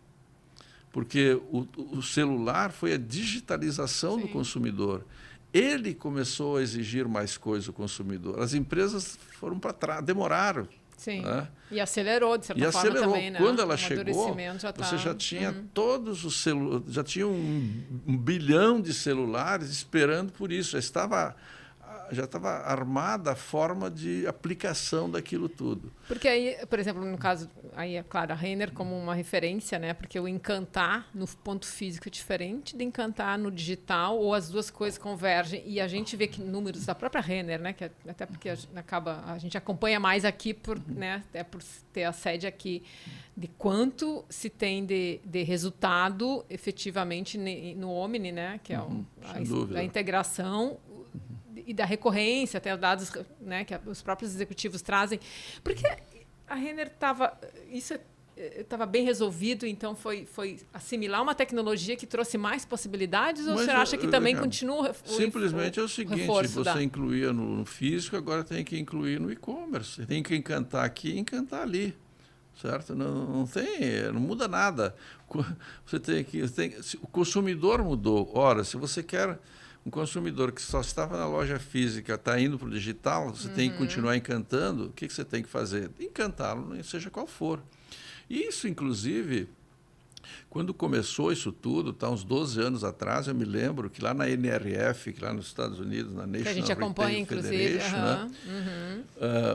Porque o celular foi a digitalização do consumidor. Ele começou a exigir mais coisa do consumidor. As empresas foram para trás, demoraram. Sim. Né? E acelerou, de certa forma, também. Né? Quando ela chegou, você já tinha todos os celulares, já tinha 1 bilhão de celulares esperando por isso. Já estava armada a forma de aplicação daquilo tudo. Porque aí, por exemplo, no caso, aí é claro, a Renner como uma referência, né? Porque o encantar no ponto físico é diferente de encantar no digital, ou as duas coisas convergem. E a gente vê que números da própria Renner, né? Que até porque a gente acompanha mais aqui né? Até por ter a sede aqui, de quanto se tem de resultado efetivamente no Omni, né? Que é a integração e da recorrência, até os dados, né, que os próprios executivos trazem. Porque a Renner estava bem resolvido, então foi assimilar uma tecnologia que trouxe mais possibilidades, ou você acha que também continua simplesmente é o seguinte, você incluía no físico, agora tem que incluir no e-commerce. Tem que encantar aqui e encantar ali. Certo? Não muda nada. O consumidor mudou. Ora, se você quer um consumidor que só estava na loja física, está indo para o digital, você tem que continuar encantando, o que você tem que fazer? Encantá-lo, seja qual for. E isso, inclusive, quando começou isso tudo, uns 12 anos atrás, eu me lembro que lá na NRF, que lá nos Estados Unidos, na National que a gente acompanha, Retail inclusive, Federation,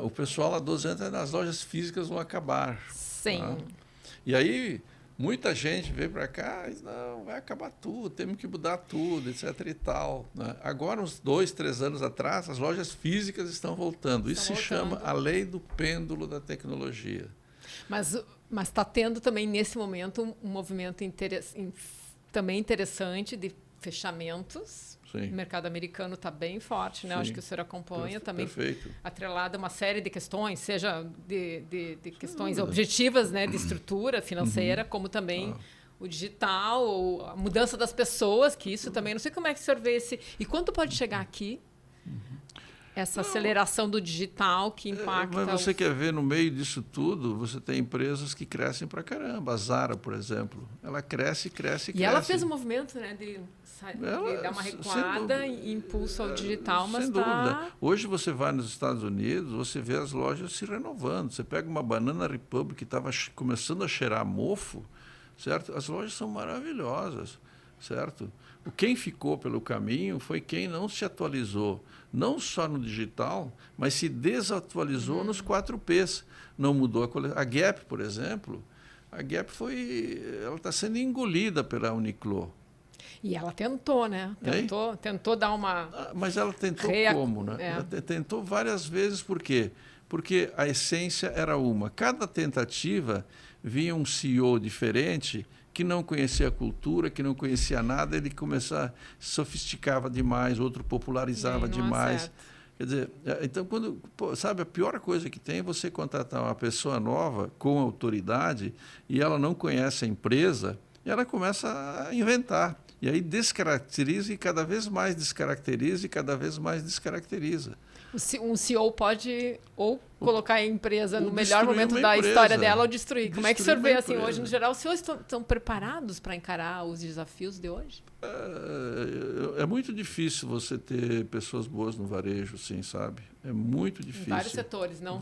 o pessoal há 12 anos, as lojas físicas vão acabar. Sim. Tá? E aí, muita gente veio para cá e diz, não, vai acabar tudo, temos que mudar tudo, etc. e tal. Né? Agora, uns 2, 3 anos atrás, as lojas físicas estão voltando. Isso se chama a lei do pêndulo da tecnologia. Mas está tendo também, nesse momento, um movimento também interessante de fechamentos. Sim. O mercado americano está bem forte, né? Acho que o senhor acompanha também. Perfeito. Atrelado a uma série de questões, seja de questões objetivas, né? De estrutura financeira, como também o digital, ou a mudança das pessoas, que isso também, não sei como é que o senhor vê esse... E quanto pode chegar aqui essa aceleração do digital que impacta... Mas você quer ver, no meio disso tudo, você tem empresas que crescem pra caramba. A Zara, por exemplo, ela cresce. E ela fez um movimento, né, de dar uma recuada e impulso ao digital, mas sem dúvida. Hoje você vai nos Estados Unidos, você vê as lojas se renovando. Você pega uma Banana Republic que estava começando a cheirar mofo, certo? As lojas são maravilhosas, certo? Quem ficou pelo caminho foi quem não se atualizou, não só no digital, mas se desatualizou nos 4Ps. Não mudou a coleção. A Gap, por exemplo, ela está sendo engolida pela Uniqlo. E ela tentou, né? Tentou dar uma... Mas ela tentou como, né? Ela tentou várias vezes, por quê? Porque a essência era uma. Cada tentativa vinha um CEO diferente que não conhecia a cultura, que não conhecia nada, ele sofisticava demais, outro popularizava demais. Acerta. Quer dizer, então, sabe, a pior coisa que tem é você contratar uma pessoa nova com autoridade e ela não conhece a empresa e ela começa a inventar. E aí descaracteriza e cada vez mais descaracteriza e cada vez mais descaracteriza. Um CEO pode ou colocar a empresa no melhor momento da história dela ou destruir. Como é que o senhor vê assim hoje, no geral? Os senhores estão preparados para encarar os desafios de hoje? É muito difícil você ter pessoas boas no varejo, sim, sabe? É muito difícil. Em vários setores, não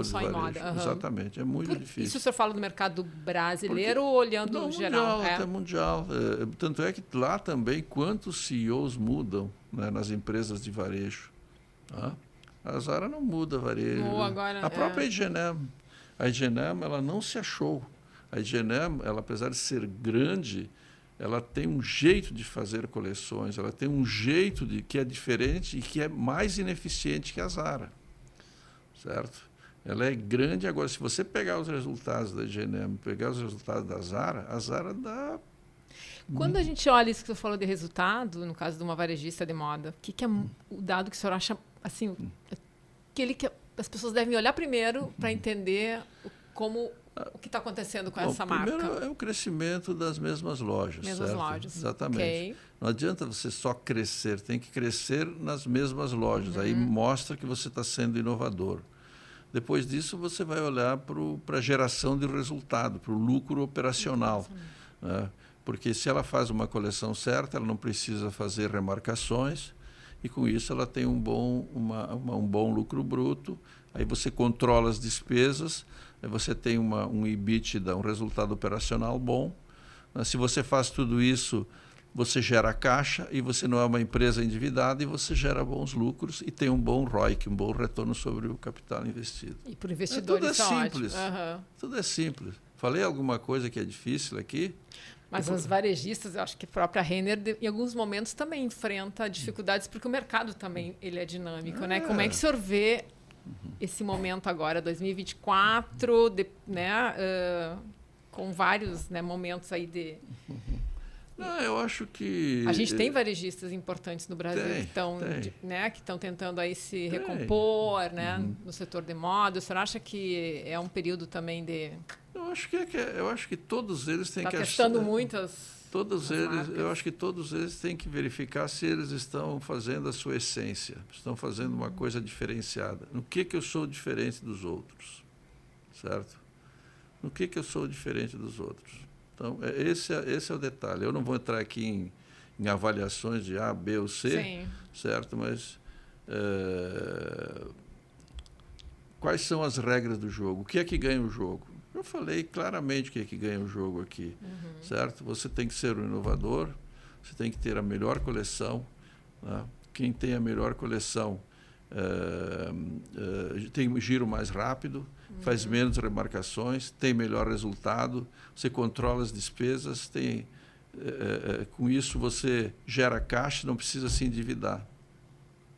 só em moda. Uhum. Exatamente, é muito difícil. Isso o senhor fala do mercado brasileiro ou olhando no geral? Até mundial. Tanto é que lá também, quantos CEOs mudam, né, nas empresas de varejo? A Zara não muda varejo. Agora, a própria H&M. A H&M, ela não se achou. A H&M, ela, apesar de ser grande, ela tem um jeito de fazer coleções, ela tem um jeito que é diferente e que é mais ineficiente que a Zara. Certo? Ela é grande. Agora, se você pegar os resultados da H&M, pegar os resultados da Zara, a Zara dá... Quando a gente olha isso que você falou de resultado, no caso de uma varejista de moda, o que é o dado que o senhor acha, assim, aquele que as pessoas devem olhar primeiro para entender o que está acontecendo com essa marca? Primeiro é o crescimento das mesmas lojas. Mesmas lojas. Exatamente. Okay. Não adianta você só crescer, tem que crescer nas mesmas lojas. Aí mostra que você está sendo inovador. Depois disso, você vai olhar para a geração de resultado, para o lucro operacional. Né? Porque se ela faz uma coleção certa, ela não precisa fazer remarcações e com isso ela tem um bom lucro bruto. Aí você controla as despesas, aí você tem um EBITDA, um resultado operacional bom. Se você faz tudo isso, você gera caixa e você não é uma empresa endividada e você gera bons lucros e tem um bom ROIC, um bom retorno sobre o capital investido. E para o investidor tudo é simples. Uhum. Tudo é simples. Falei alguma coisa que é difícil aqui? Mas as varejistas, eu acho que a própria Renner, em alguns momentos, também enfrenta dificuldades, porque o mercado também ele é dinâmico. Né? Como é que o senhor vê esse momento agora, 2024, com vários eu acho que... A gente tem varejistas importantes no Brasil que estão tentando aí se recompor no setor de moda. O senhor acha que é um período também de... Eu acho que todos eles têm que... testando muitas... Eu acho que todos eles têm que verificar se eles estão fazendo a sua essência, estão fazendo uma coisa diferenciada. No que eu sou diferente dos outros, certo? No que eu sou diferente dos outros. Então, esse é o detalhe. Eu não vou entrar aqui em avaliações de A, B ou C, Sim. certo? Mas quais são as regras do jogo? O que é que ganha o jogo? Eu falei claramente o que é que ganha o jogo aqui, certo? Você tem que ser um inovador, você tem que ter a melhor coleção. Né? Quem tem a melhor coleção tem um giro mais rápido, faz menos remarcações, tem melhor resultado, você controla as despesas, com isso você gera caixa, não precisa se endividar.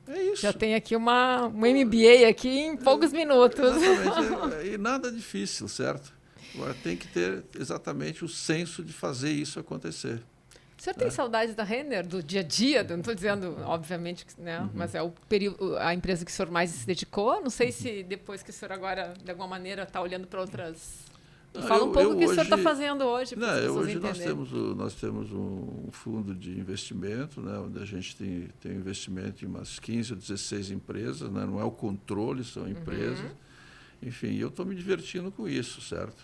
É isso. Já tem aqui um MBA aqui em poucos minutos. Exatamente. E nada difícil, certo? Agora tem que ter exatamente o senso de fazer isso acontecer. O senhor tem saudades da Renner, do dia a dia? Não estou dizendo, obviamente, né? Mas é a empresa que o senhor mais se dedicou. Não sei se depois que o senhor agora, de alguma maneira, está olhando para outras... Fala um pouco o que o senhor está fazendo hoje. Hoje nós temos um fundo de investimento, né, onde a gente tem investimento em umas 15 ou 16 empresas, né, não é o controle, são empresas. Enfim, eu estou me divertindo com isso, certo?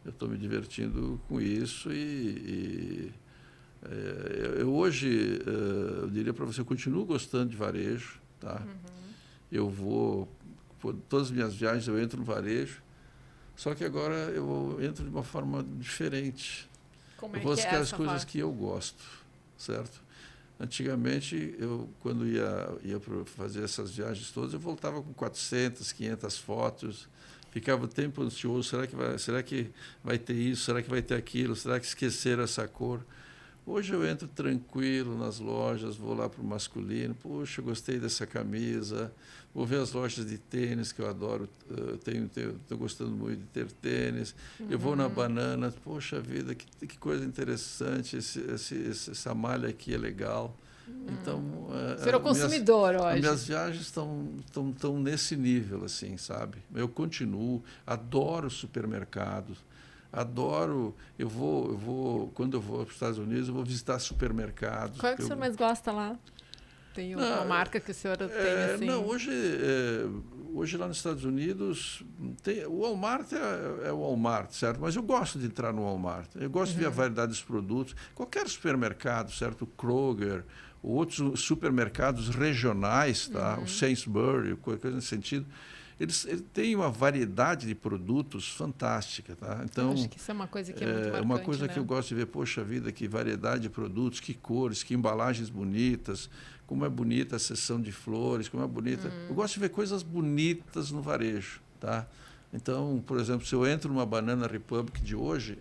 Eu estou me divertindo com isso eu hoje, eu diria para você, eu continuo gostando de varejo, tá? Eu todas as minhas viagens eu entro no varejo, só que agora eu entro de uma forma diferente. Como eu vou buscar as coisas que eu gosto, certo? Antigamente, quando ia fazer essas viagens todas, eu voltava com 400, 500 fotos, ficava o tempo ansioso, será que vai ter isso, será que vai ter aquilo, será que esqueceram essa cor? Hoje eu entro tranquilo nas lojas, vou lá para o masculino, puxa, eu gostei dessa camisa, vou ver as lojas de tênis que eu adoro, estou gostando muito de ter tênis, eu vou na Banana, poxa vida, que coisa interessante, essa malha aqui é legal. Então, você é o consumidor hoje. As minhas viagens estão nesse nível, assim, sabe? Eu continuo, adoro supermercados. Adoro, quando eu vou para os Estados Unidos, eu vou visitar supermercados. Qual é que o senhor mais gosta lá? Tem uma marca que o senhor tem assim? Não, hoje lá nos Estados Unidos, o Walmart é o Walmart, certo? Mas eu gosto de entrar no Walmart. Eu gosto de ver a variedade dos produtos. Qualquer supermercado, certo? O Kroger, outros supermercados regionais, tá? O Sainsbury, coisa nesse sentido. Eles têm uma variedade de produtos fantástica, tá? Então, acho que isso é uma coisa que é muito marcante, uma coisa, né? Que eu gosto de ver, poxa vida, que variedade de produtos, que cores, que embalagens bonitas, como é bonita a seção de flores, como é bonita. Eu gosto de ver coisas bonitas no varejo, tá? Então, por exemplo, se eu entro numa Banana Republic de hoje,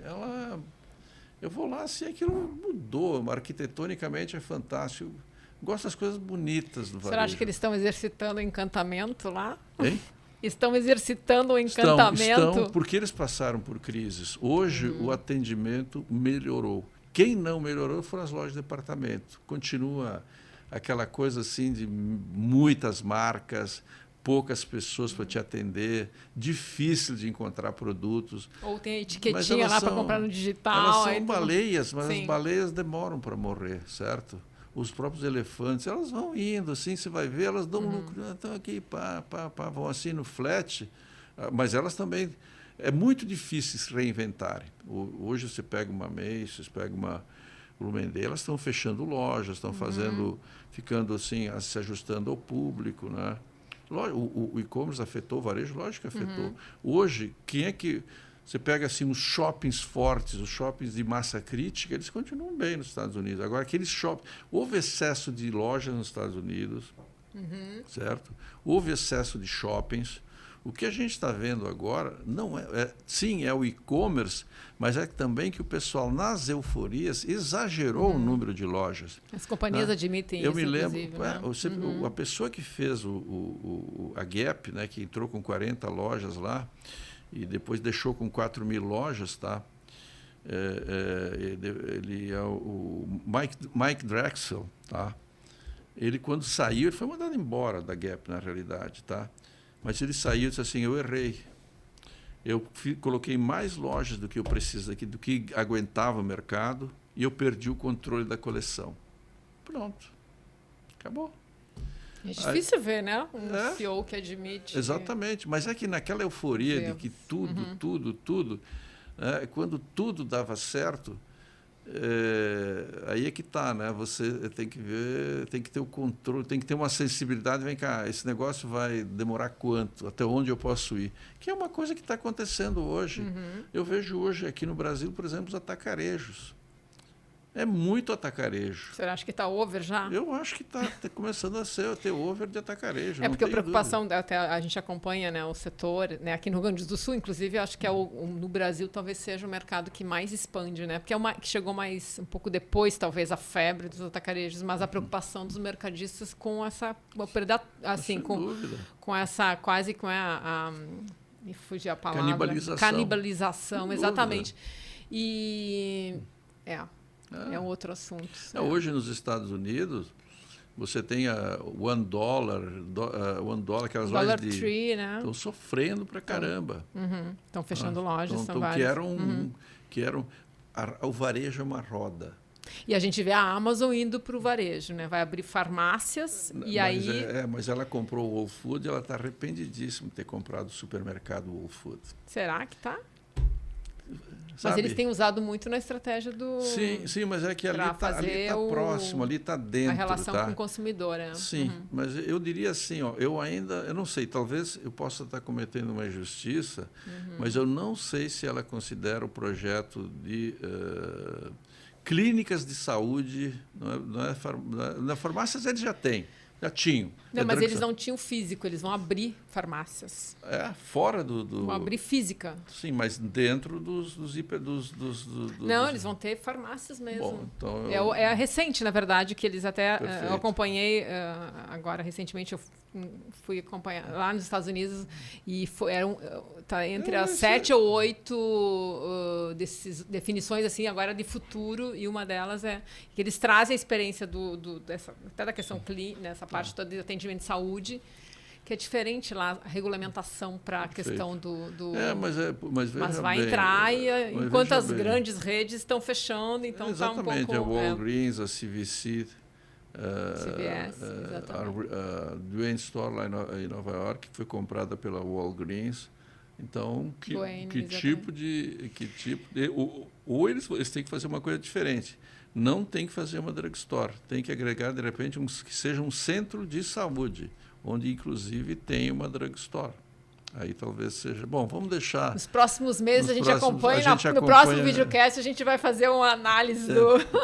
eu vou lá assim, aquilo mudou, arquitetonicamente é fantástico. Eu gosto das coisas bonitas do varejo. Você acha que eles estão exercitando o encantamento lá? Hein? Estão exercitando o encantamento? Estão, porque eles passaram por crises. Hoje, o atendimento melhorou. Quem não melhorou foram as lojas de departamento. Continua aquela coisa assim de muitas marcas, poucas pessoas para te atender, difícil de encontrar produtos. Ou tem a etiquetinha lá para comprar no digital. Elas são baleias, mas as baleias demoram para morrer, certo? Os próprios elefantes, elas vão indo, assim, você vai ver, elas dão lucro, estão aqui, vão assim no flat, mas elas também, é muito difícil se reinventarem. Hoje você pega uma Macy's, pega uma Blumendale, elas estão fechando lojas, estão ficando assim, se ajustando ao público, né? O e-commerce afetou o varejo, lógico que afetou. Hoje, quem é que... Você pega assim os shoppings fortes, os shoppings de massa crítica, eles continuam bem nos Estados Unidos. Agora, aqueles shoppings... Houve excesso de lojas nos Estados Unidos, certo? Houve excesso de shoppings. O que a gente está vendo agora, sim, é o e-commerce, mas é também que o pessoal, nas euforias, exagerou o número de lojas. As companhias admitem isso, eu me lembro, né? A pessoa que fez a Gap, né, que entrou com 40 lojas lá, e depois deixou com 4.000 lojas, tá? Ele é o Mike Drexel, tá? Ele, quando saiu, ele foi mandado embora da Gap, na realidade, tá? Mas ele saiu e disse assim, eu errei. Eu coloquei mais lojas do que eu preciso aqui, do que aguentava o mercado, e eu perdi o controle da coleção. Pronto. Acabou. É difícil ver, né? CEO que admite. Exatamente, mas é que naquela euforia de que tudo, quando tudo dava certo, aí é que está, né? Você tem que ver, tem que ter o controle, tem que ter uma sensibilidade. Vem cá, esse negócio vai demorar quanto? Até onde eu posso ir? Que é uma coisa que está acontecendo hoje. Eu vejo hoje aqui no Brasil, por exemplo, os atacarejos. É muito atacarejo. Você acha que está over já? Eu acho que está começando a ter over de atacarejo. Porque a preocupação, até a gente acompanha, né, o setor, né, aqui no Rio Grande do Sul, inclusive, eu acho que no Brasil talvez seja o mercado que mais expande, né? Porque que chegou mais um pouco depois, talvez, a febre dos atacarejos, mas a preocupação dos mercadistas com essa assim, com essa quase com me fugiu a palavra. Canibalização, exatamente. E é um outro assunto. Hoje nos Estados Unidos você tem $1, aquelas Dollar lojas Tree, né? Estão sofrendo pra caramba. Estão fechando lojas, são várias. O varejo é uma roda. E a gente vê a Amazon indo para o varejo, né? Vai abrir farmácias mas ela comprou o Whole Foods e ela está arrependidíssima de ter comprado o supermercado Whole Foods. Será que está? Mas eles têm usado muito na estratégia do... Sim, mas é que ali está próximo, ali está dentro. A relação com o consumidor, Sim, mas eu diria assim, eu não sei, talvez eu possa estar cometendo uma injustiça, mas eu não sei se ela considera o projeto de clínicas de saúde, na farmácias eles já tinham. Não, mas eles não tinham físico, eles vão abrir farmácias. Fora do... Vão abrir física. Sim, mas dentro dos Não, eles vão ter farmácias mesmo. Bom, então é recente, na verdade, que eles até... eu acompanhei agora, recentemente, eu fui acompanhar lá nos Estados Unidos e tá entre as 7 ou 8 definições assim agora de futuro, e uma delas é que eles trazem a experiência até da questão clínica, nessa parte toda de atendimento de saúde, que é diferente lá, a regulamentação para a questão do... mas vai entrar enquanto as grandes redes estão fechando, então está um pouco... Exatamente, a Walgreens, a CVS, CVS, a Duane Store lá em Nova York, que foi comprada pela Walgreens. Então, que tipo de... Ou eles têm que fazer uma coisa diferente. Não tem que fazer uma drugstore. Tem que agregar, de repente, que seja um centro de saúde, onde, inclusive, tem uma drugstore. Aí talvez seja... Bom, vamos deixar... Nos próximos meses a gente acompanha. No próximo videocast a gente vai fazer uma análise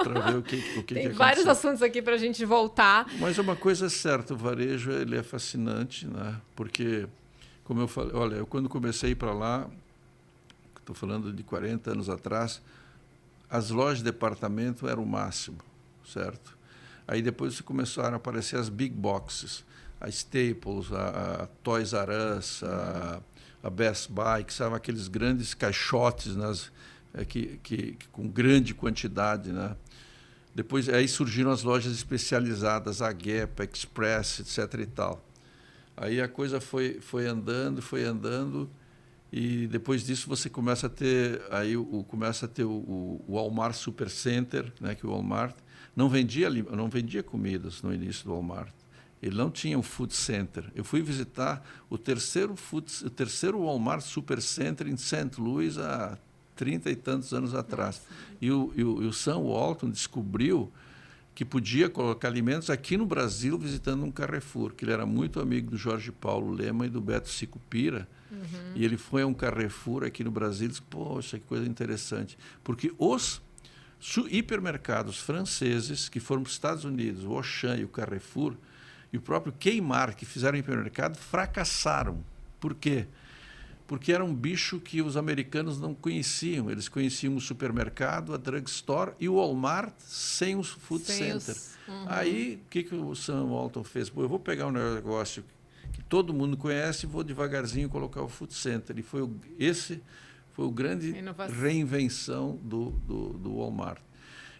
para ver o que tem vários assuntos aqui para a gente voltar. Mas uma coisa é certa, o varejo ele é fascinante, né? Porque, como eu falei, olha, eu quando comecei a ir para lá, estou falando de 40 anos atrás, as lojas de departamento eram o máximo, certo? Aí depois começaram a aparecer as big boxes, a Staples, a Toys R Us, a Best Buy, que são aqueles grandes caixotes com grande quantidade, né? Depois aí surgiram as lojas especializadas, a Gap, a Express, etc. e tal. Aí a coisa foi andando, e depois disso você começa a ter o Walmart Supercenter, né, que o Walmart não vendia comidas no início do Walmart. Ele não tinha um food center. Eu fui visitar o terceiro Walmart Supercenter em St. Louis há 30 e tantos anos atrás. E o Sam Walton descobriu que podia colocar alimentos aqui no Brasil visitando um Carrefour, que ele era muito amigo do Jorge Paulo Lema e do Beto Sicupira. E ele foi a um Carrefour aqui no Brasil e disse, poxa, que coisa interessante. Porque os hipermercados franceses que foram para os Estados Unidos, o Auchan e o Carrefour, e o próprio Kmart, que fizeram hipermercado, fracassaram. Por quê? Porque era um bicho que os americanos não conheciam. Eles conheciam o supermercado, a drugstore e o Walmart sem o food center. Aí, o que o Sam Walton fez? Eu vou pegar um negócio que todo mundo conhece e vou devagarzinho colocar o food center. E esse foi o grande reinvenção do Walmart.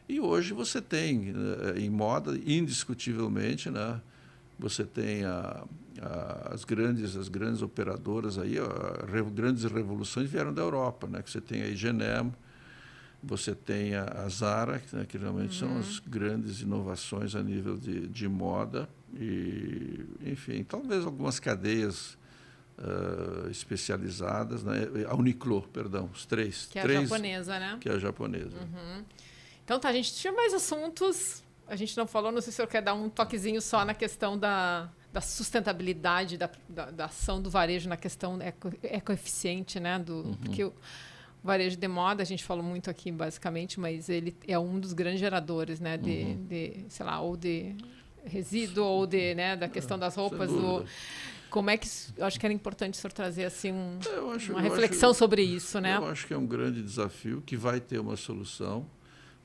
E hoje você tem, em moda, indiscutivelmente, né? Você tem as grandes operadoras aí, grandes revoluções vieram da Europa, né? Que você tem a H&M, você tem a Zara, né? Que realmente são as grandes inovações a nível de moda, e enfim, talvez algumas cadeias especializadas, né? A Uniqlo, perdão, os três. Que é a japonesa, né? Que é a japonesa. Então tá, a gente tinha mais assuntos. A gente não falou, não sei se o senhor quer dar um toquezinho só na questão da sustentabilidade da ação do varejo na questão ecoeficiente, né? Porque varejo de moda, a gente falou muito aqui basicamente, mas ele é um dos grandes geradores, né, sei lá, ou de resíduo ou né, da questão das roupas. Como é que... Eu acho que era importante o senhor trazer assim, uma reflexão sobre isso, né? Eu acho que é um grande desafio que vai ter uma solução.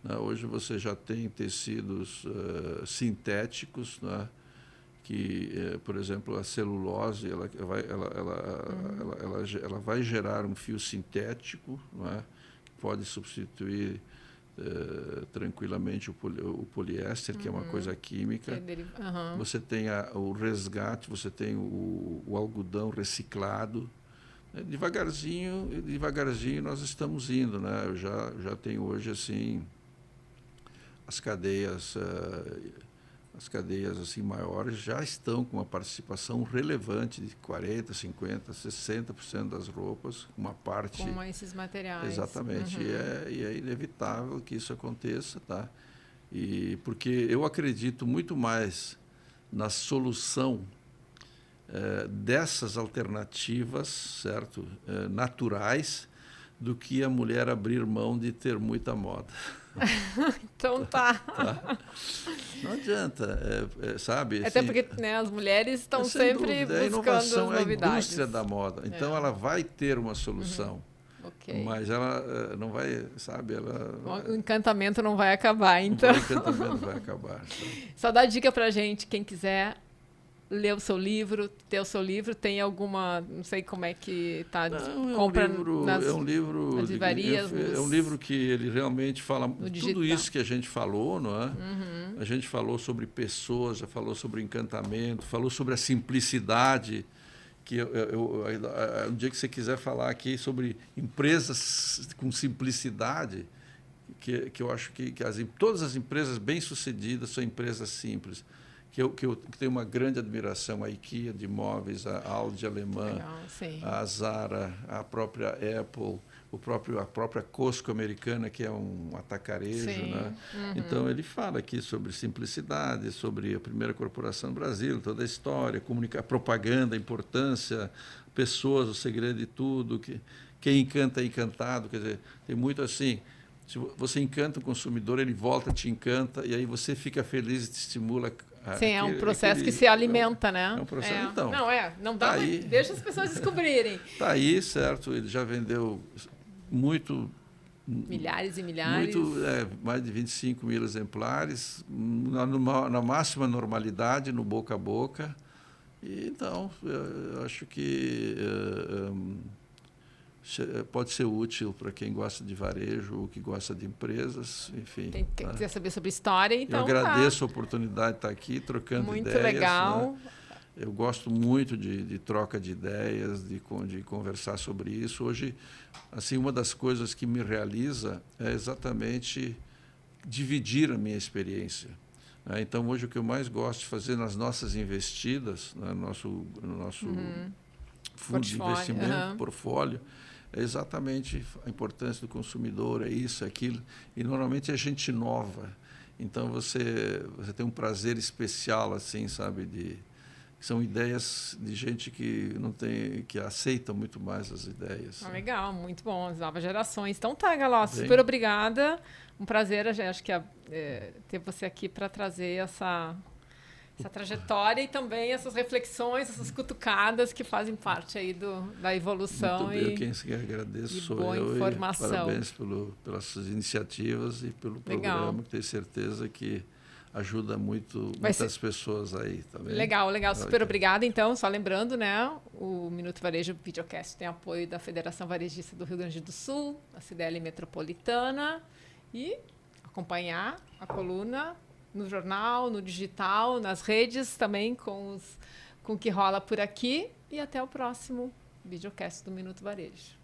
Né? Hoje você já tem tecidos sintéticos, né? Que, por exemplo, a celulose ela vai gerar um fio sintético, né? Que pode substituir tranquilamente o poliéster, que é uma coisa química. Você tem o resgate, você tem o algodão reciclado. Devagarzinho nós estamos indo, né? Eu já tenho hoje assim as cadeias assim maiores já estão com uma participação relevante de 40%, 50%, 60% das roupas, uma parte... Com esses materiais. Exatamente. E é inevitável que isso aconteça, tá? Porque eu acredito muito mais na solução dessas alternativas, certo? Naturais, do que a mulher abrir mão de ter muita moda. Então tá. Não adianta, sabe? Até porque, né, as mulheres estão sempre buscando a inovação as novidades. É a indústria da moda. Então ela vai ter uma solução. Okay. Mas ela não vai, sabe? O encantamento não vai acabar, então. O encantamento vai acabar. Só dá dica pra gente, quem quiser ler o seu livro, ter o seu livro, tem alguma, não sei como é que está, compra nas livrarias. É um livro que ele realmente fala tudo isso que a gente falou, não é? A gente falou sobre pessoas, já falou sobre encantamento, falou sobre a simplicidade, que um dia que você quiser falar aqui sobre empresas com simplicidade, que eu acho que todas as empresas bem-sucedidas são empresas simples. Que eu tenho uma grande admiração, a IKEA de móveis, a Audi alemã, a Zara, a própria Apple, a própria Costco americana, que é um atacarejo. Né? Então, ele fala aqui sobre simplicidade, sobre a primeira corporação do Brasil, toda a história, propaganda, a importância, pessoas, o segredo de tudo, quem encanta é encantado. Quer dizer, tem muito assim... Se você encanta o consumidor, ele volta, te encanta, e aí você fica feliz e te estimula. Sim, é um processo que se alimenta, né? É um processo, então. Não dá, deixa as pessoas descobrirem. Está aí, certo? Ele já vendeu muito... Milhares e milhares. Mais de 25 mil exemplares, na máxima normalidade, no boca a boca. E, então, eu acho que... pode ser útil para quem gosta de varejo ou que gosta de empresas, enfim. Quem quiser saber sobre história, então... Eu agradeço a oportunidade de estar aqui trocando ideias. Muito legal. Né? Eu gosto muito de troca de ideias, de conversar sobre isso. Hoje, assim, uma das coisas que me realiza é exatamente dividir a minha experiência. Então, hoje, o que eu mais gosto de fazer nas nossas investidas, no nosso fundo de investimento, portfólio, é exatamente a importância do consumidor, é isso, é aquilo. E normalmente é gente nova. Então você tem um prazer especial, assim, sabe? São ideias de gente que não tem, que aceita muito mais as ideias. Legal, muito bom, as novas gerações. Então tá, Galó, super obrigada. Um prazer, acho que ter você aqui para trazer essa trajetória e também essas reflexões, essas cutucadas que fazem parte aí da evolução. Muito bem, quem agradeço sou boa eu. Informação. E parabéns pelas suas iniciativas e pelo programa, que tenho certeza que ajuda muitas pessoas aí também. Legal, super obrigada. Então, só lembrando, né, o Minuto Varejo Videocast tem apoio da Federação Varejista do Rio Grande do Sul, da CDL Metropolitana, e acompanhar a coluna no jornal, no digital, nas redes também com o que rola por aqui. E até o próximo videocast do Minuto Varejo.